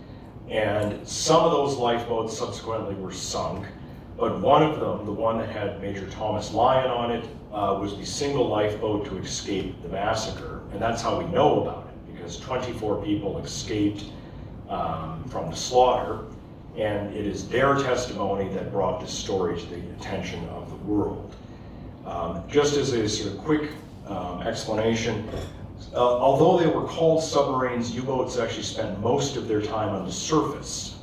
And some of those lifeboats subsequently were sunk, but one of them, the one that had Major Thomas Lyon on it, was the single lifeboat to escape the massacre. And that's how we know about it, because 24 people escaped from the slaughter, and it is their testimony that brought this story to the attention of the world. Just as a sort of quick explanation, although they were called submarines, U-boats actually spent most of their time on the surface.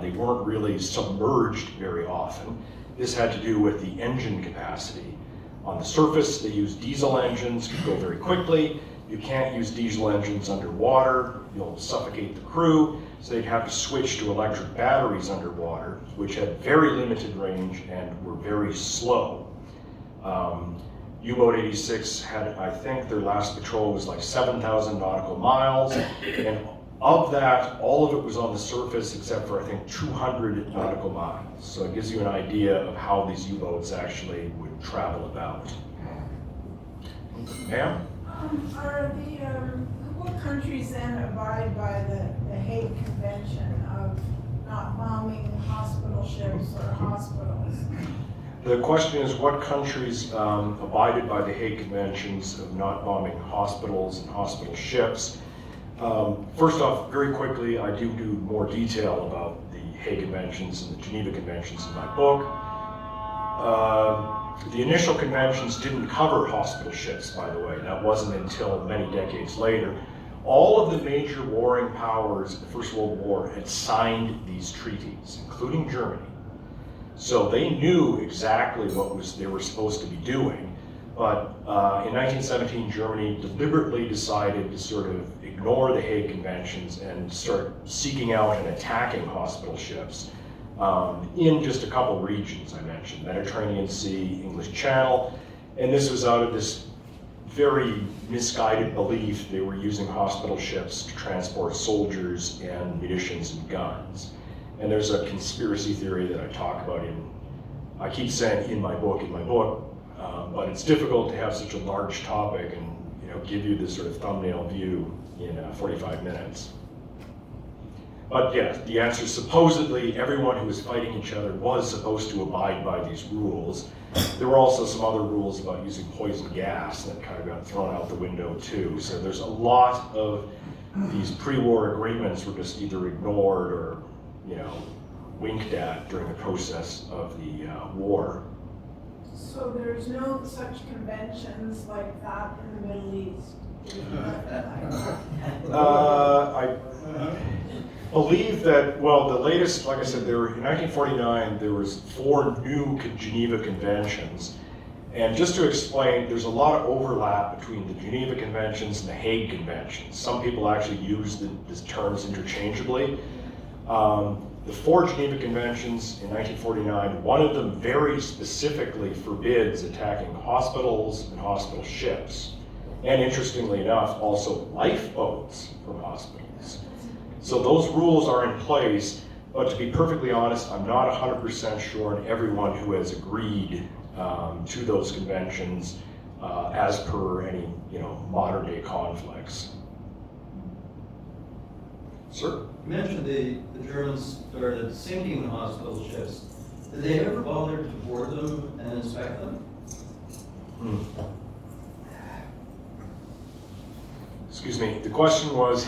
They weren't really submerged very often. This had to do with the engine capacity. On the surface, they used diesel engines, could go very quickly. You can't use diesel engines underwater, you'll suffocate the crew, so they'd have to switch to electric batteries underwater, which had very limited range and were very slow. U-boat 86 had, I think their last patrol was like 7,000 nautical miles, and Of that, all of it was on the surface except for, I think, 200 nautical miles. So it gives you an idea of how these U-boats actually would travel about. Ma'am? What countries then abide by the Hague Convention of not bombing hospital ships or hospitals? The question is, what countries abided by the Hague Conventions of not bombing hospitals and hospital ships? First off, very quickly, I do more detail about the Hague Conventions and the Geneva Conventions in my book. The initial conventions didn't cover hospital ships, by the way. That wasn't until many decades later. All of the major warring powers of the First World War had signed these treaties, including Germany. So they knew exactly what they were supposed to be doing. But in 1917, Germany deliberately decided to sort of ignore the Hague Conventions and start seeking out and attacking hospital ships in just a couple regions I mentioned, Mediterranean Sea, English Channel, and this was out of this very misguided belief they were using hospital ships to transport soldiers and munitions and guns. And there's a conspiracy theory that I talk about I keep saying in my book, but it's difficult to have such a large topic and give you this sort of thumbnail view in 45 minutes. But yes, the answer is supposedly everyone who was fighting each other was supposed to abide by these rules. There were also some other rules about using poison gas that kind of got thrown out the window too. So there's a lot of these pre-war agreements were just either ignored or winked at during the process of the war. So there's no such conventions like that in the Middle East? I believe that, well, the latest, like I said, in 1949, there was 4 new Geneva Conventions. And just to explain, there's a lot of overlap between the Geneva Conventions and the Hague Conventions. Some people actually use these terms interchangeably. The 4 Geneva Conventions in 1949, one of them very specifically forbids attacking hospitals and hospital ships. And interestingly enough, also lifeboats from hospitals. So those rules are in place, but to be perfectly honest, I'm not 100% sure on everyone who has agreed to those conventions as per any modern day conflicts. Sir? You mentioned the Germans started sinking hospital ships. Did they ever bother to board them and inspect them? Excuse me. The question was,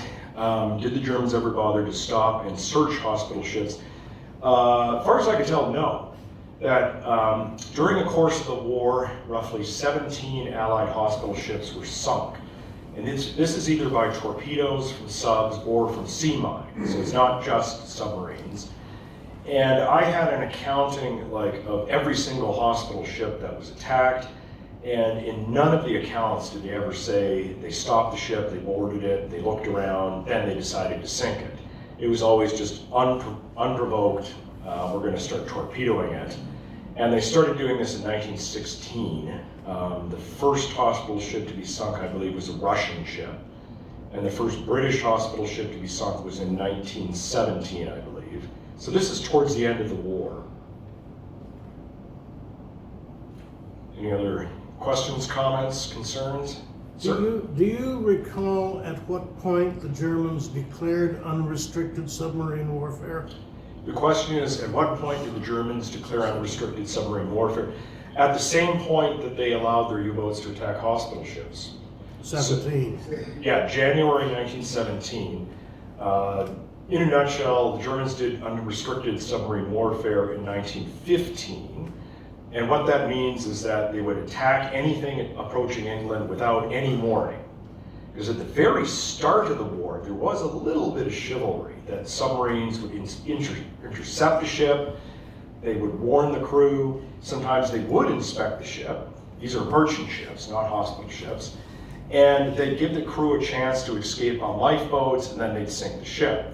did the Germans ever bother to stop and search hospital ships? As far as I can tell, no. That during the course of the war, roughly 17 Allied hospital ships were sunk. And this is either by torpedoes from subs or from sea mines, so it's not just submarines. And I had an accounting of every single hospital ship that was attacked, and in none of the accounts did they ever say they stopped the ship, they boarded it, they looked around, then they decided to sink it. It was always just unprovoked, we're going to start torpedoing it. And they started doing this in 1916. The first hospital ship to be sunk, I believe, was a Russian ship. And the first British hospital ship to be sunk was in 1917, I believe. So this is towards the end of the war. Any other questions, comments, concerns? Do you recall at what point the Germans declared unrestricted submarine warfare? The question is, at what point did the Germans declare unrestricted submarine warfare? At the same point that they allowed their U-boats to attack hospital ships. 17. Yeah, January 1917. In a nutshell, the Germans did unrestricted submarine warfare in 1915. And what that means is that they would attack anything approaching England without any warning. Because at the very start of the war, there was a little bit of chivalry that submarines would intercept a ship, they would warn the crew, sometimes they would inspect the ship. These are merchant ships, not hospital ships. And they'd give the crew a chance to escape on lifeboats, and then they'd sink the ship.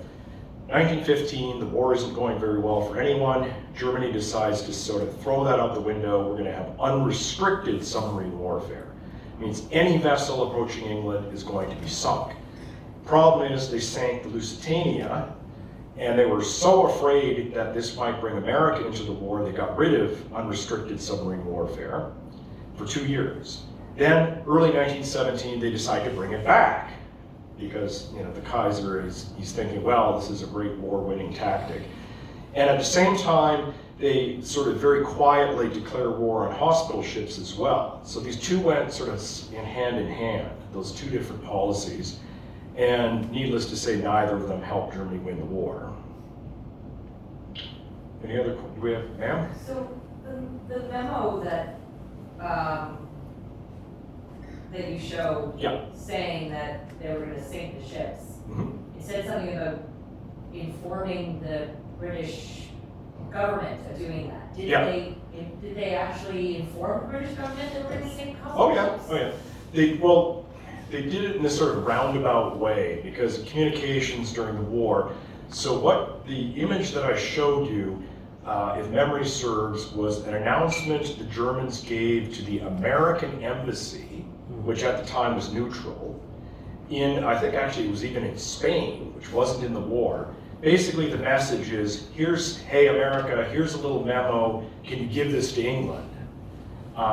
1915, the war isn't going very well for anyone. Germany decides to sort of throw that out the window. We're going to have unrestricted submarine warfare. It means any vessel approaching England is going to be sunk. Problem is, they sank the Lusitania, and they were so afraid that this might bring America into the war, they got rid of unrestricted submarine warfare for 2 years. Then, early 1917, they decide to bring it back because the Kaiser he's thinking, well, this is a great war-winning tactic. And at the same time, they sort of very quietly declare war on hospital ships as well. So these two went sort of in hand, those two different policies. And needless to say, neither of them helped Germany win the war. Any other, do we have, ma'am? So the memo that you showed, Yeah. saying that they were going to sink the ships, Mhm. it said something about informing the British government of doing that. Did they actually inform the British government they were going to sink a couple Oh of yeah, ships? oh yeah. They did it in this sort of roundabout way because of communications during the war. So what the image that I showed you, if memory serves, was an announcement the Germans gave to the American embassy, which at the time was neutral, I think actually it was even in Spain, which wasn't in the war. Basically the message is, hey America, here's a little memo, can you give this to England?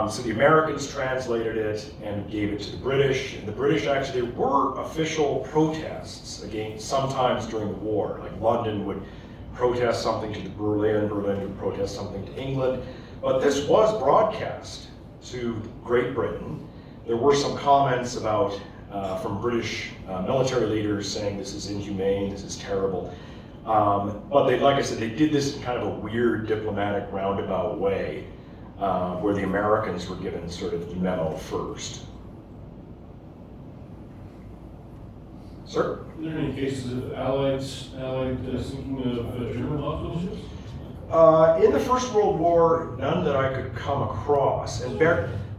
So the Americans translated it and gave it to the British. And the British actually, there were official protests against, sometimes during the war. Like London would protest something to Berlin would protest something to England. But this was broadcast to Great Britain. There were some comments about, from British military leaders saying this is inhumane, this is terrible. But they, like I said, they did this in kind of a weird diplomatic roundabout way. Where the Americans were given sort of the memo first. Sir? Are there any cases of Allied sinking of German hospital ships? In the First World War, none that I could come across.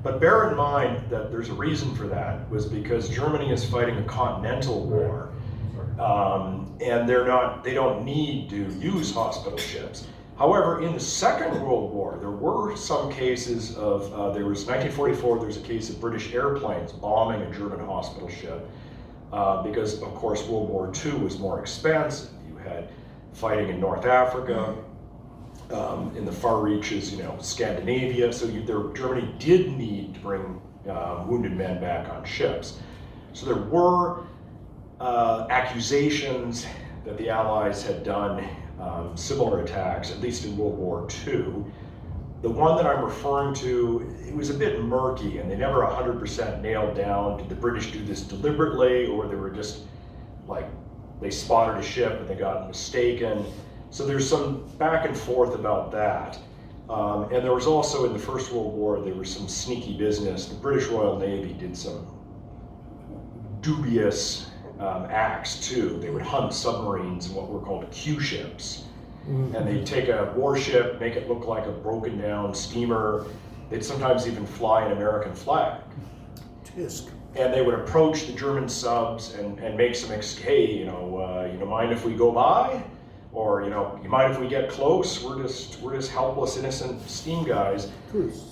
But bear in mind that there's a reason for that, was because Germany is fighting a continental war, and they don't need to use hospital ships. However, in the Second World War, there were some cases of, there was 1944, there was a case of British airplanes bombing a German hospital ship because, of course, World War II was more expansive. You had fighting in North Africa, in the far reaches, Scandinavia, so Germany did need to bring wounded men back on ships. So there were accusations that the Allies had done similar attacks, at least in World War II. The one that I'm referring to, it was a bit murky, and they never 100% nailed down, did the British do this deliberately, or they were just like, they spotted a ship and they got mistaken. So there's some back and forth about that. And there was also, in the First World War, there was some sneaky business. The British Royal Navy did some dubious acts too. They would hunt submarines in what were called Q ships. And they'd take a warship, make it look like a broken down steamer. They'd sometimes even fly an American flag. Tisk. And they would approach the German subs and make some, hey, you mind if we go by? Or, you mind if we get close? We're just helpless, innocent steam guys.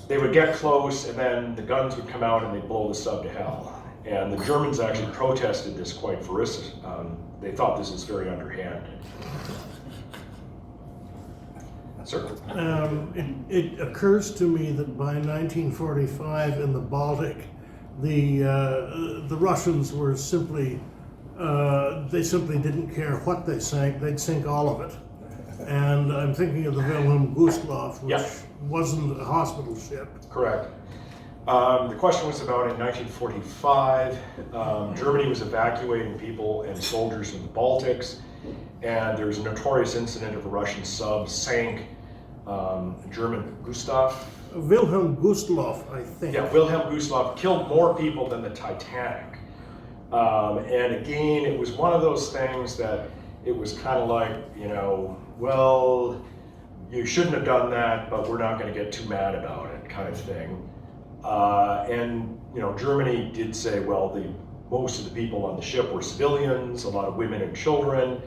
They would get close, and then the guns would come out and they'd blow the sub to hell. And the Germans actually protested this quite ferociously. They thought this was very underhanded. Sir? It occurs to me that by 1945 in the Baltic, the Russians were simply, they simply didn't care what they sank, they'd sink all of it. And I'm thinking of the Wilhelm Gustloff, which wasn't a hospital ship. Correct. The question was about in 1945, Germany was evacuating people and soldiers from the Baltics, and there was a notorious incident of a Russian sub sank a German Gustav. Wilhelm Gustloff, I think. Yeah, Wilhelm Gustloff killed more people than the Titanic. And again, it was one of those things that it was kind of like, well, you shouldn't have done that, but we're not going to get too mad about it, kind of thing. And Germany did say, well, most of the people on the ship were civilians, a lot of women and children,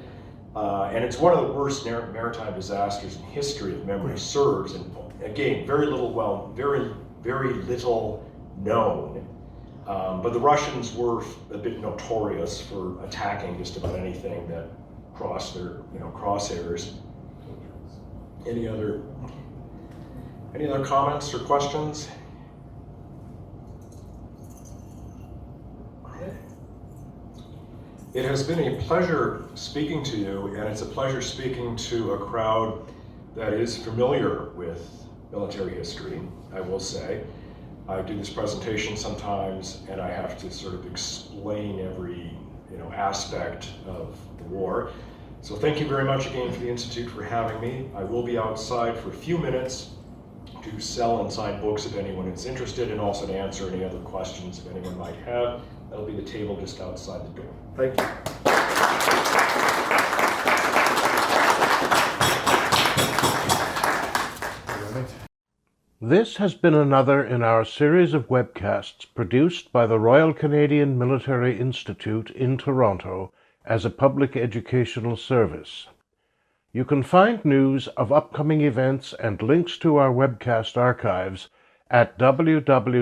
and it's one of the worst maritime disasters in history, if memory serves. And again, very little known. But the Russians were a bit notorious for attacking just about anything that crossed their, crosshairs. Any other comments or questions? It has been a pleasure speaking to you, and it's a pleasure speaking to a crowd that is familiar with military history, I will say. I do this presentation sometimes, and I have to sort of explain every aspect of the war. So thank you very much again for the Institute for having me. I will be outside for a few minutes to sell and sign books if anyone is interested, and also to answer any other questions if anyone might have. That'll be the table just outside the door. Thank you. This has been another in our series of webcasts produced by the Royal Canadian Military Institute in Toronto as a public educational service. You can find news of upcoming events and links to our webcast archives at www.rcmi.org.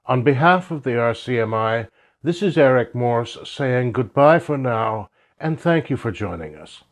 On behalf of the RCMI, this is Eric Morse saying goodbye for now, and thank you for joining us.